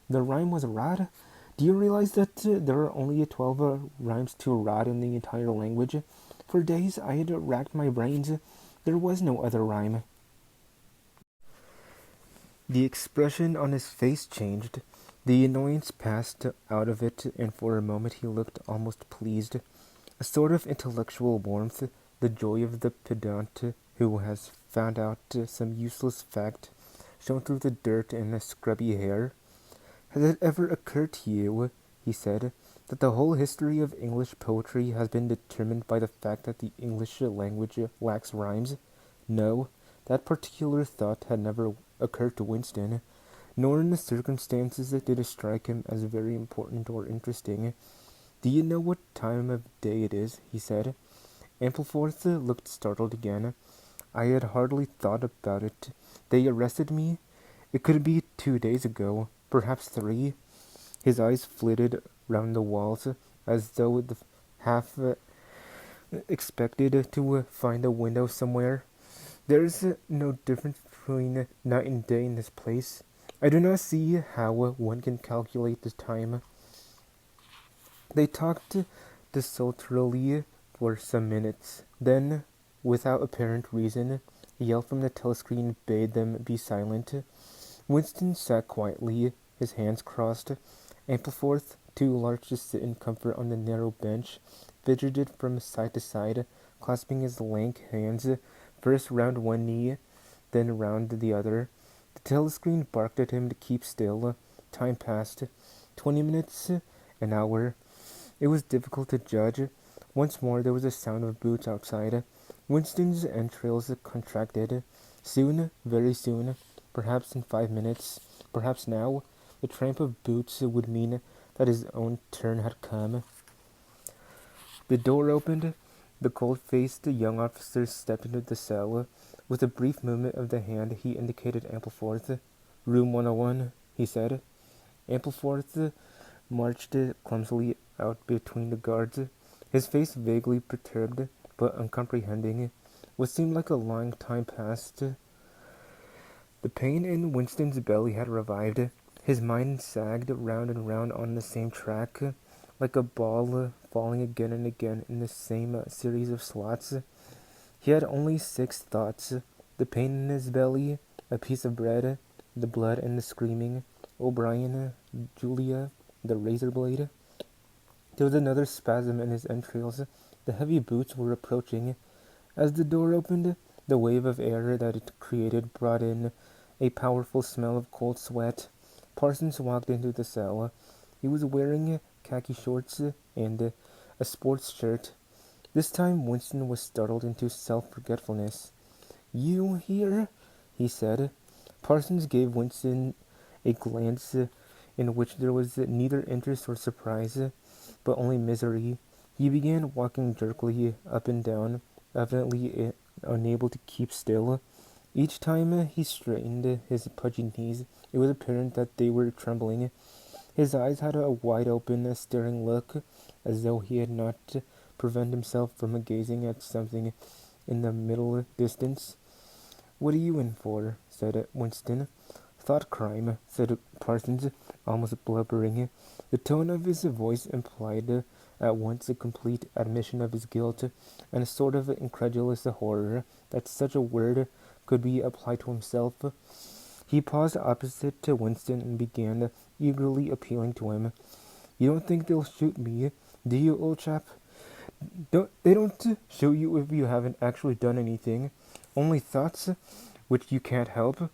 The rhyme was rod. Do you realize that there are only 12 rhymes to rod in the entire language? For days I had racked my brains. There was no other rhyme. The expression on his face changed. The annoyance passed out of it, and for a moment he looked almost pleased. A sort of intellectual warmth, the joy of the pedant who has found out some useless fact, shone through the dirt and the scrubby hair. Has it ever occurred to you, he said, that the whole history of English poetry has been determined by the fact that the English language lacks rhymes? No, that particular thought had never occurred to Winston, nor in the circumstances did it strike him as very important or interesting. Do you know what time of day it is? He said. Ampleforth looked startled again. I had hardly thought about it. They arrested me? It could be 2 days ago, perhaps 3. His eyes flitted round the walls, as though the half expected to find a window somewhere. There is no difference between night and day in this place. I do not see how one can calculate the time. They talked desultorily for some minutes. Then, without apparent reason, a yell from the telescreen bade them be silent. Winston sat quietly, his hands crossed. Ampleforth, too large to sit in comfort on the narrow bench, fidgeted from side to side, clasping his lank hands first round one knee, then round the other. The telescreen barked at him to keep still. Time passed. 20 minutes, an hour. It was difficult to judge. Once more there was a sound of boots outside. Winston's entrails contracted. Soon, very soon, perhaps in 5 minutes, perhaps now, the tramp of boots would mean that his own turn had come. The door opened. The cold-faced young officer stepped into the cell. With a brief movement of the hand, he indicated Ampleforth. Room 101, he said. Ampleforth marched clumsily out between the guards, his face vaguely perturbed, but uncomprehending. What seemed like a long time passed. The pain in Winston's belly had revived. His mind sagged round and round on the same track, like a ball falling again and again in the same series of slots. He had only 6 thoughts: the pain in his belly, a piece of bread, the blood and the screaming, O'Brien, Julia, the razor blade. There was another spasm in his entrails. The heavy boots were approaching. As the door opened, the wave of air that it created brought in a powerful smell of cold sweat. Parsons walked into the cell. He was wearing khaki shorts and a sports shirt. This time Winston was startled into self-forgetfulness. "You here?" he said. Parsons gave Winston a glance in which there was neither interest or surprise, but only misery. He began walking jerkily up and down, evidently unable to keep still. Each time he straightened his pudgy knees, it was apparent that they were trembling. His eyes had a wide-open, staring look, as though he had not prevented himself from gazing at something in the middle distance. "What are you in for?" said Winston. "Thought crime," said Parsons, almost blubbering. The tone of his voice implied at once a complete admission of his guilt, and a sort of incredulous horror that such a word could be applied to himself. He paused opposite to Winston and began eagerly appealing to him. "You don't think they'll shoot me, do you, old chap? They don't shoot you if you haven't actually done anything. Only thoughts, which you can't help.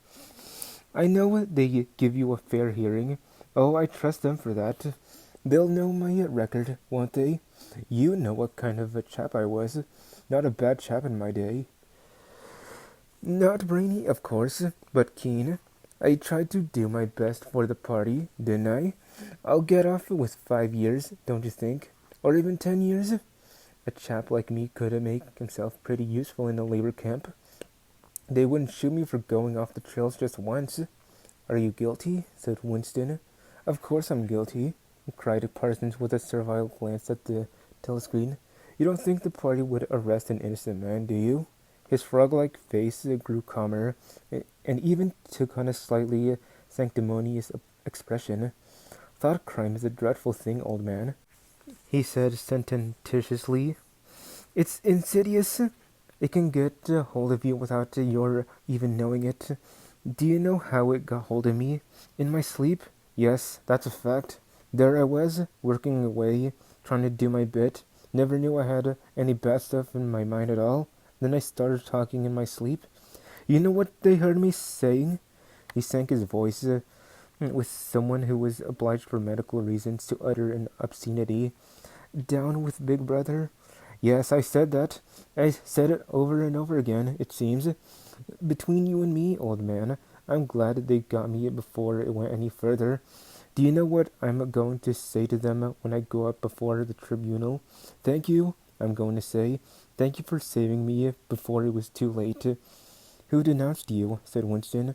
I know they give you a fair hearing. Oh, I trust them for that. They'll know my record, won't they? You know what kind of a chap I was. Not a bad chap in my day. Not brainy, of course, but keen. I tried to do my best for the party, didn't I? I'll get off with 5 years, don't you think? Or even 10 years? A chap like me could make himself pretty useful in a labor camp. They wouldn't shoot me for going off the trails just once. Are you guilty? Said Winston. Of course I'm guilty, cried Parsons with a servile glance at the telescreen. You don't think the party would arrest an innocent man, do you? His frog-like face grew calmer, and even took on a slightly sanctimonious expression. Thought crime is a dreadful thing, old man, he said sententiously. It's insidious. It can get hold of you without your even knowing it. Do you know how it got hold of me? In my sleep? Yes, that's a fact. There I was, working away, trying to do my bit. Never knew I had any bad stuff in my mind at all. Then I started talking in my sleep. You know what they heard me saying? He sank his voice with someone who was obliged for medical reasons to utter an obscenity. Down with Big Brother? Yes, I said that. I said it over and over again, it seems. Between you and me, old man, I'm glad they got me before it went any further. Do you know what I'm going to say to them when I go up before the tribunal? Thank you, I'm going to say. Thank you for saving me before it was too late. Who denounced you? Said Winston.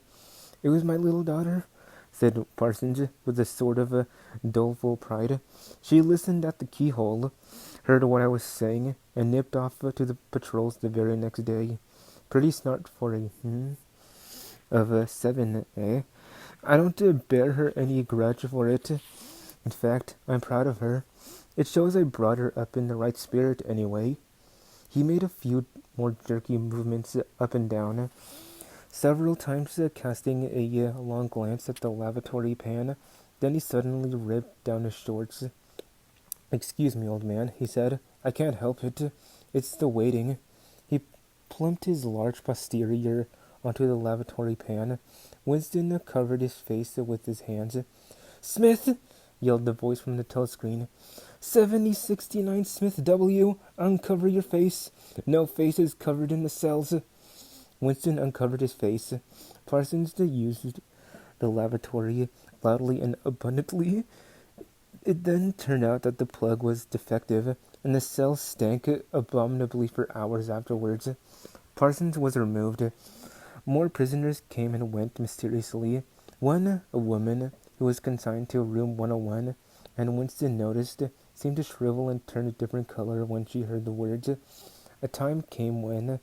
It was my little daughter, said Parsons with a sort of doleful pride. She listened at the keyhole, heard what I was saying, and nipped off to the patrols the very next day. Pretty smart for a of 7, eh? I don't bear her any grudge for it. In fact, I'm proud of her. It shows I brought her up in the right spirit, anyway. He made a few more jerky movements up and down, several times casting a long glance at the lavatory pan. Then he suddenly ripped down his shorts. Excuse me, old man, he said. I can't help it. It's the waiting. He plumped his large posterior onto the lavatory pan. Winston covered his face with his hands. Smith! Yelled the voice from the telescreen. 7069 Smith W. Uncover your face. No faces covered in the cells. Winston uncovered his face. Parsons used the lavatory loudly and abundantly. It then turned out that the plug was defective, and the cell stank abominably for hours afterwards. Parsons was removed. More prisoners came and went mysteriously. One, a woman, who was consigned to room 101, and Winston noticed, seemed to shrivel and turn a different color when she heard the words. A time came when,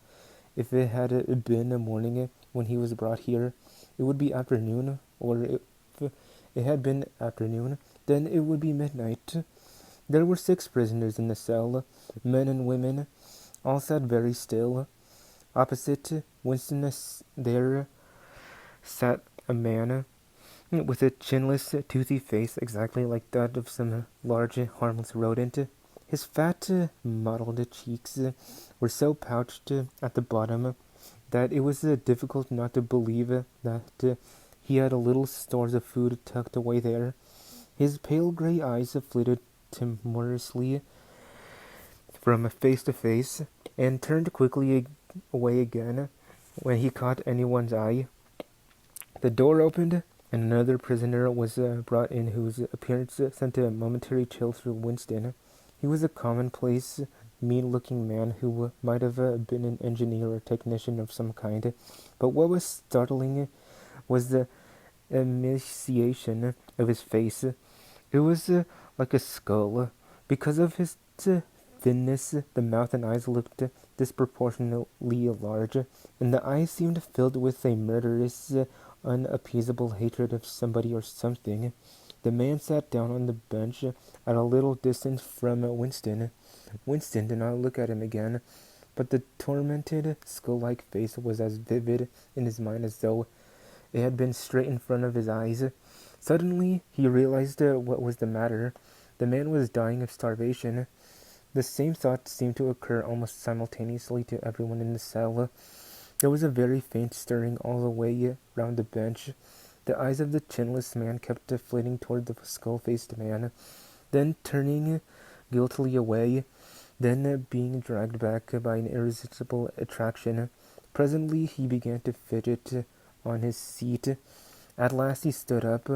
if it had been a morning when he was brought here, it would be afternoon, or if it had been afternoon, then it would be midnight. There were 6 prisoners in the cell, men and women. All sat very still. Opposite Winston there sat a man with a chinless, toothy face exactly like that of some large, harmless rodent. His fat, mottled cheeks were so pouched at the bottom that it was difficult not to believe that he had little stores of food tucked away there. His pale gray eyes flitted timorously from face to face, and turned quickly away again when he caught anyone's eye. The door opened, and another prisoner was brought in whose appearance sent a momentary chill through Winston. He was a commonplace, mean-looking man who might have been an engineer or technician of some kind, but what was startling was the emaciation of his face. It was like a skull. Because of his thinness, the mouth and eyes looked disproportionately large, and the eyes seemed filled with a murderous, unappeasable hatred of somebody or something. The man sat down on the bench at a little distance from Winston. Winston did not look at him again, but the tormented, skull-like face was as vivid in his mind as though it had been straight in front of his eyes. Suddenly, he realized what was the matter. The man was dying of starvation. The same thought seemed to occur almost simultaneously to everyone in the cell. There was a very faint stirring all the way round the bench. The eyes of the chinless man kept flitting toward the skull-faced man. then turning guiltily away, then being dragged back by an irresistible attraction. Presently he began to fidget on his seat. At last he stood up,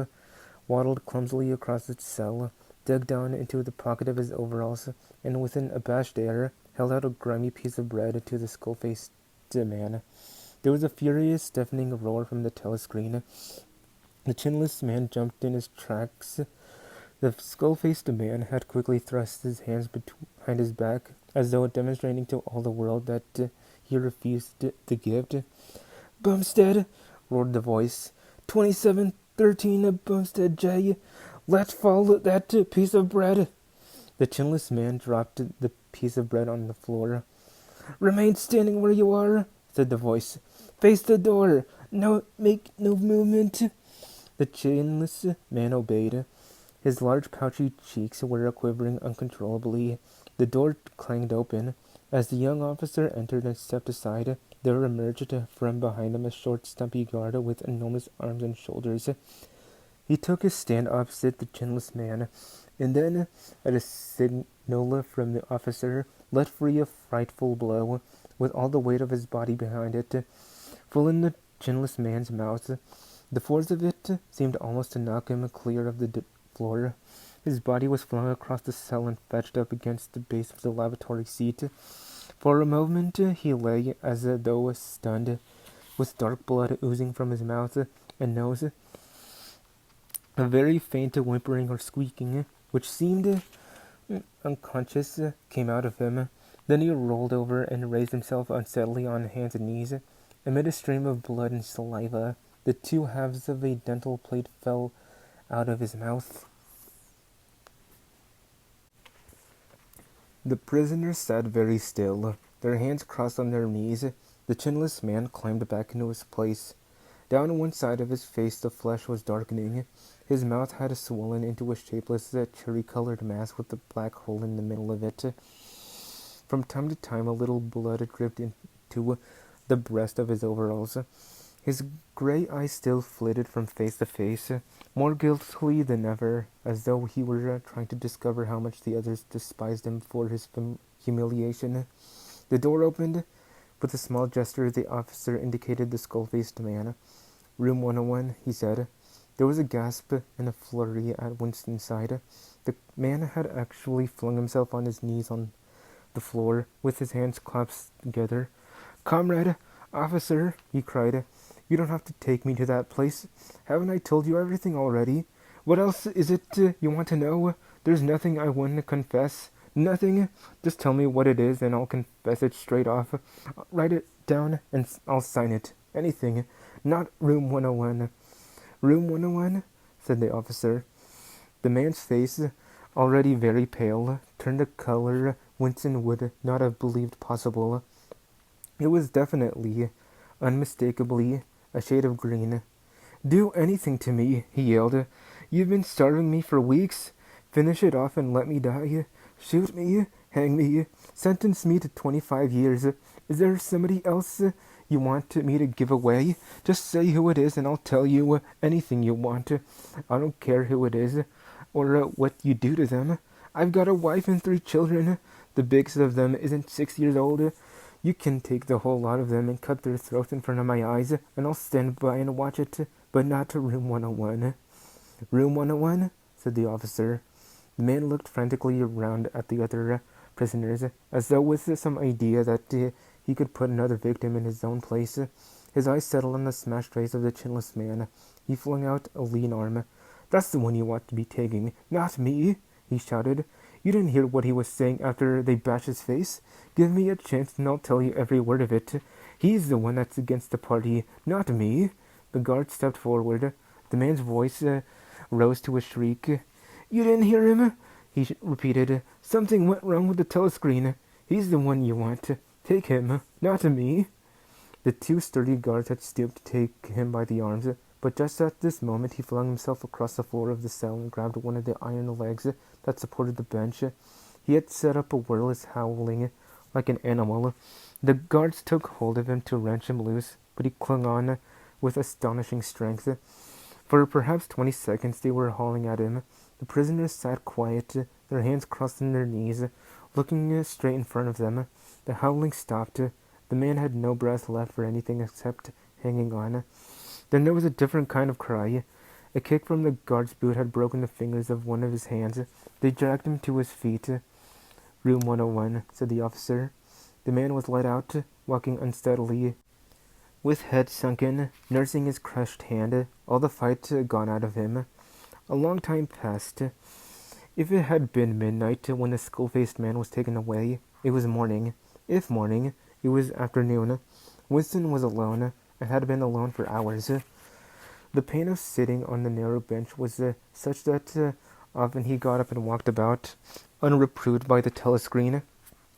waddled clumsily across the cell, dug down into the pocket of his overalls, and with an abashed air held out a grimy piece of bread to the skull-faced man. There was a furious, deafening roar from the telescreen. The chinless man jumped in his tracks. The skull-faced man had quickly thrust his hands behind his back, as though demonstrating to all the world that he refused the gift. "Bumstead!" roared the voice. 2713 Bumstead J. Let fall that piece of bread. The chinless man dropped the piece of bread on the floor. "Remain standing where you are," said the voice. "Face the door. No, make no movement." The chinless man obeyed. His large pouchy cheeks were quivering uncontrollably. The door clanged open. As the young officer entered and stepped aside, there emerged from behind him a short, stumpy guard with enormous arms and shoulders. He took his stand opposite the chinless man, and then, at a signal from the officer, let free a frightful blow, with all the weight of his body behind it, full in the chinless man's mouth. The force of it seemed almost to knock him clear of the floor. His body was flung across the cell and fetched up against the base of the lavatory seat. For a moment he lay as though stunned, with dark blood oozing from his mouth and nose. A very faint whimpering or squeaking, which seemed unconscious, came out of him. Then he rolled over and raised himself unsteadily on hands and knees. Amid a stream of blood and saliva, the two halves of a dental plate fell out of his mouth. The prisoners sat very still, their hands crossed on their knees. The chinless man climbed back into his place. Down one side of his face the flesh was darkening. His mouth had swollen into a shapeless, cherry-colored mass with a black hole in the middle of it. From time to time a little blood dripped into the breast of his overalls. His grey eyes still flitted from face to face, more guiltily than ever, as though he were trying to discover how much the others despised him for his humiliation. The door opened. With a small gesture, the officer indicated the skull-faced man. "Room 101, he said. There was a gasp and a flurry at Winston's side. The man had actually flung himself on his knees on the floor, with his hands clasped together. "Comrade, officer," he cried, "you don't have to take me to that place. Haven't I told you everything already? What else is it you want to know? There's nothing I wouldn't confess. Nothing. Just tell me what it is, and I'll confess it straight off. Write it down, and I'll sign it. Anything. Not room 101. "Room 101? Said the officer. The man's face, already very pale, turned a color Winston would not have believed possible. It was definitely, unmistakably, a shade of green. "Do anything to me," he yelled. "You've been starving me for weeks. Finish it off and let me die. Shoot me, hang me, sentence me to 25 years. Is there somebody else you want me to give away? Just say who it is and I'll tell you anything you want. I don't care who it is or what you do to them. I've got a wife and 3 children. The biggest of them isn't 6 years old. You can take the whole lot of them and cut their throats in front of my eyes, and I'll stand by and watch it, but not to room 101. "Room 101? Said the officer. The man looked frantically around at the other prisoners, as though with some idea that he could put another victim in his own place. His eyes settled on the smashed face of the chinless man. He flung out a lean arm. "That's the one you want to be taking, not me," he shouted. "You didn't hear what he was saying after they bashed his face? Give me a chance and I'll tell you every word of it. He's the one that's against the party, not me." The guard stepped forward. The man's voice rose to a shriek. "You didn't hear him?" he repeated. "Something went wrong with the telescreen. He's the one you want. Take him, not me." The 2 sturdy guards had stooped to take him by the arms, but just at this moment he flung himself across the floor of the cell and grabbed one of the iron legs that supported the bench. He had set up a whirless howling like an animal. The guards took hold of him to wrench him loose, but he clung on with astonishing strength. For perhaps 20 seconds they were hauling at him. The prisoners sat quiet, their hands crossed on their knees, looking straight in front of them. The howling stopped. The man had no breath left for anything except hanging on. Then there was a different kind of cry. A kick from the guard's boot had broken the fingers of one of his hands. They dragged him to his feet. Room 101, said the officer. The man was led out, walking unsteadily, with head sunken, nursing his crushed hand, all the fight gone out of him. A long time passed. If it had been midnight when the skull-faced man was taken away, it was morning. If morning, it was afternoon. Winston was alone, and had been alone for hours. The pain of sitting on the narrow bench was such that often he got up and walked about, unreproved by the telescreen.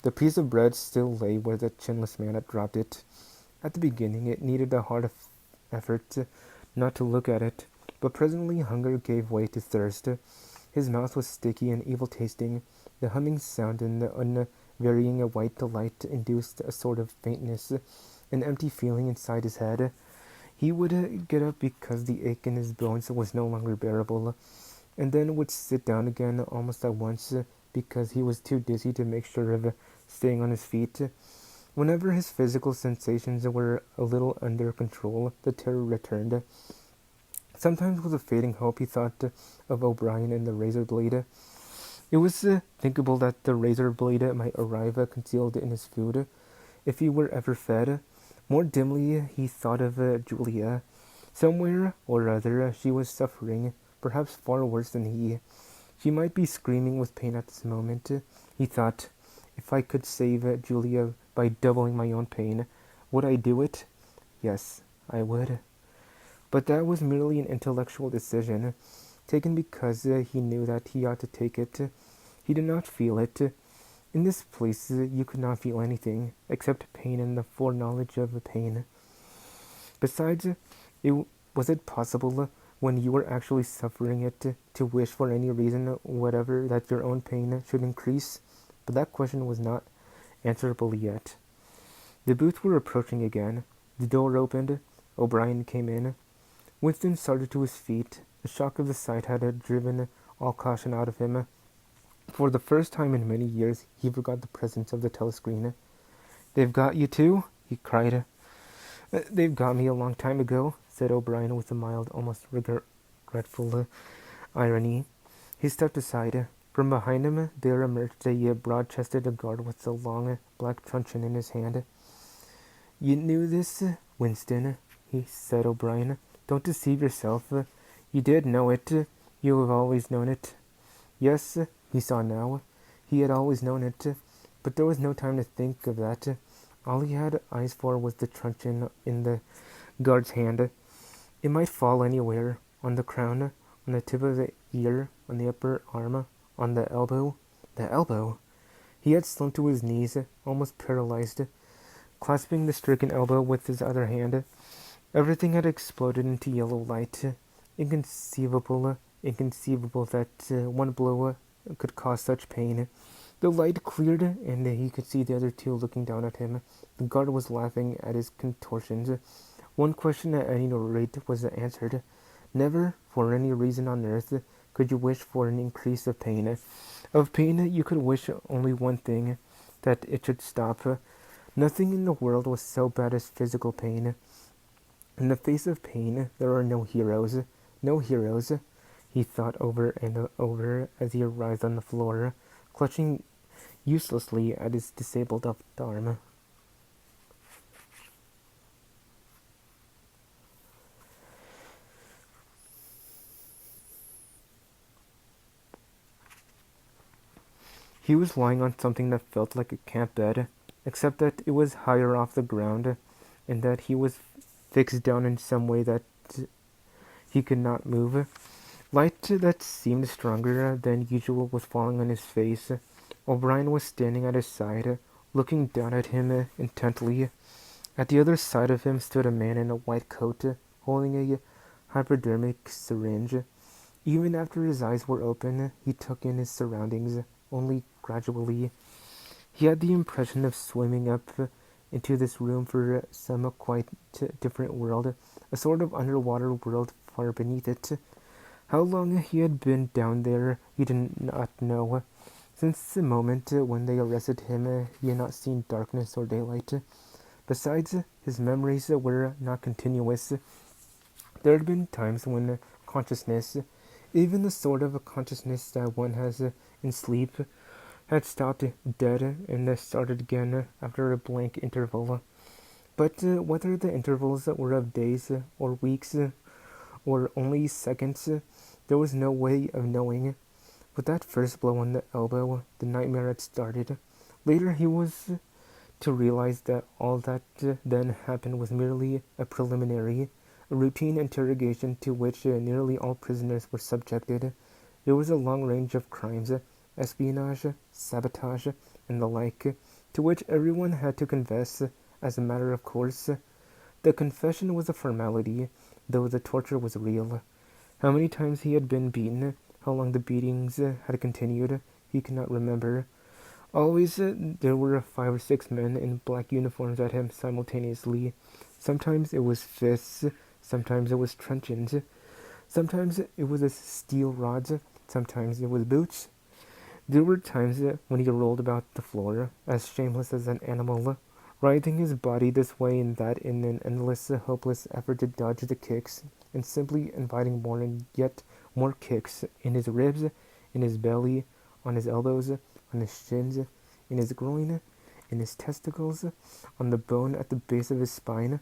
The piece of bread still lay where the chinless man had dropped it. At the beginning, it needed a hard effort not to look at it, but presently hunger gave way to thirst. His mouth was sticky and evil-tasting. The humming sound and the unvarying white delight induced a sort of faintness, an empty feeling inside his head. He would get up because the ache in his bones was no longer bearable, and then would sit down again almost at once because he was too dizzy to make sure of staying on his feet. Whenever his physical sensations were a little under control, the terror returned. Sometimes with a fading hope he thought of O'Brien and the razor blade. It was thinkable that the razor blade might arrive concealed in his food, if he were ever fed. More dimly he thought of Julia. Somewhere or other she was suffering, perhaps far worse than he. She might be screaming with pain at this moment. He thought, if I could save Julia by doubling my own pain, would I do it? Yes, I would. But that was merely an intellectual decision, taken because he knew that he ought to take it. He did not feel it. In this place you could not feel anything, except pain and the foreknowledge of pain. Besides, was it possible, when you were actually suffering it, to wish for any reason whatever that your own pain should increase? But that question was not answerable yet. The booth were approaching again. The door opened. O'Brien came in. Winston started to his feet. The shock of the sight had driven all caution out of him. For the first time in many years, he forgot the presence of the telescreen. "They've got you too?" he cried. "They've got me a long time ago," said O'Brien with a mild, almost regretful irony. He stepped aside. From behind him there emerged a broad-chested guard with a long black truncheon in his hand. "You knew this, Winston," he said. "O'Brien, don't deceive yourself. You did know it. You have always known it." Yes, he saw now. He had always known it, but there was no time to think of that. All he had eyes for was the truncheon in the guard's hand. It might fall anywhere, on the crown, on the tip of the ear, on the upper arm, on the elbow. The elbow! He had slumped to his knees, almost paralyzed, clasping the stricken elbow with his other hand. Everything had exploded into yellow light. Inconceivable that one blow could cause such pain. The light cleared, and he could see the other two looking down at him. The guard was laughing at his contortions. One question at any rate was answered. Never, for any reason on earth, could you wish for an increase of pain. Of pain you could wish only one thing, that it should stop. Nothing in the world was so bad as physical pain. In the face of pain there are no heroes. No heroes, he thought over and over as he writhed on the floor, clutching uselessly at his disabled left arm. He was lying on something that felt like a camp bed, except that it was higher off the ground, and that he was fixed down in some way that he could not move. Light that seemed stronger than usual was falling on his face. O'Brien was standing at his side, looking down at him intently. At the other side of him stood a man in a white coat, holding a hypodermic syringe. Even after his eyes were open, he took in his surroundings, only gradually. He had the impression of swimming up into this room for some quite different world, a sort of underwater world far beneath it. How long he had been down there he did not know. Since the moment when they arrested him, he had not seen darkness or daylight. Besides, his memories were not continuous. There had been times when consciousness, even the sort of consciousness that one has in sleep, had stopped dead and started again after a blank interval. But whether the intervals were of days or weeks or only seconds, there was no way of knowing. With that first blow on the elbow, the nightmare had started. Later he was to realize that all that then happened was merely a preliminary, a routine interrogation to which nearly all prisoners were subjected. There was a long range of crimes, espionage, sabotage, and the like, to which everyone had to confess as a matter of course. The confession was a formality, though the torture was real. How many times he had been beaten, how long the beatings had continued, he could not remember. Always there were 5 or 6 men in black uniforms at him simultaneously. Sometimes it was fists, sometimes it was truncheons, sometimes it was steel rods, sometimes it was boots. There were times when he rolled about the floor, as shameless as an animal, writhing his body this way and that in an endless, hopeless effort to dodge the kicks, and simply inviting more and yet more kicks in his ribs, in his belly, on his elbows, on his shins, in his groin, in his testicles, on the bone at the base of his spine.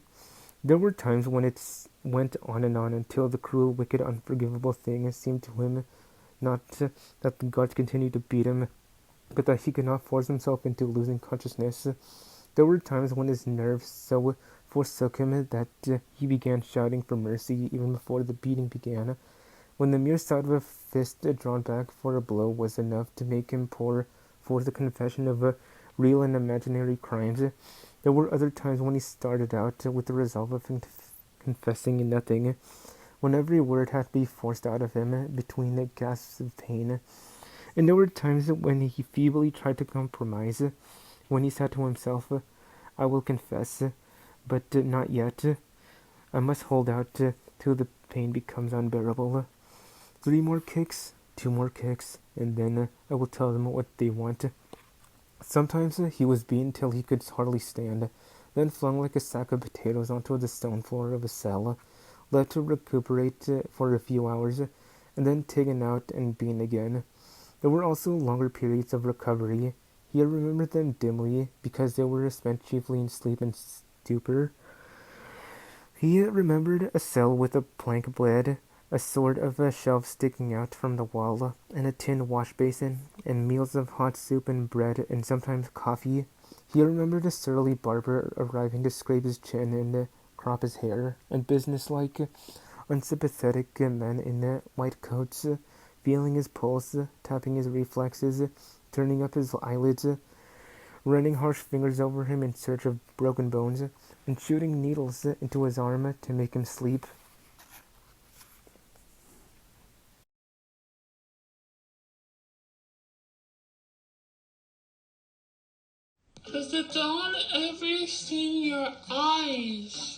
There were times when it went on until the cruel, wicked, unforgivable thing seemed to him not that the gods continued to beat him, but that he could not force himself into losing consciousness. There were times when his nerves so forsook him that he began shouting for mercy even before the beating began, when the mere sight of a fist drawn back for a blow was enough to make him pour forth a confession of real and imaginary crimes. There were other times when he started out with the resolve of confessing nothing, when every word had to be forced out of him between the gasps of pain. And there were times when he feebly tried to compromise, when he said to himself, I will confess, but not yet. I must hold out till the pain becomes unbearable. 3 more kicks, 2 more kicks, and then I will tell them what they want. Sometimes he was beaten till he could hardly stand, then flung like a sack of potatoes onto the stone floor of a cell, left to recuperate for a few hours, and then taken out and beaten again. There were also longer periods of recovery. He remembered them dimly, because they were spent chiefly in sleep and stupor. He remembered a cell with a plank bed, a sort of a shelf sticking out from the wall, and a tin wash basin, and meals of hot soup and bread, and sometimes coffee. He remembered a surly barber arriving to scrape his chin and crop his hair, and businesslike, unsympathetic men in white coats, feeling his pulse, tapping his reflexes, turning up his eyelids, running harsh fingers over him in search of broken bones, and shooting needles into his arm to make him sleep. Has the dawn ever seen your eyes?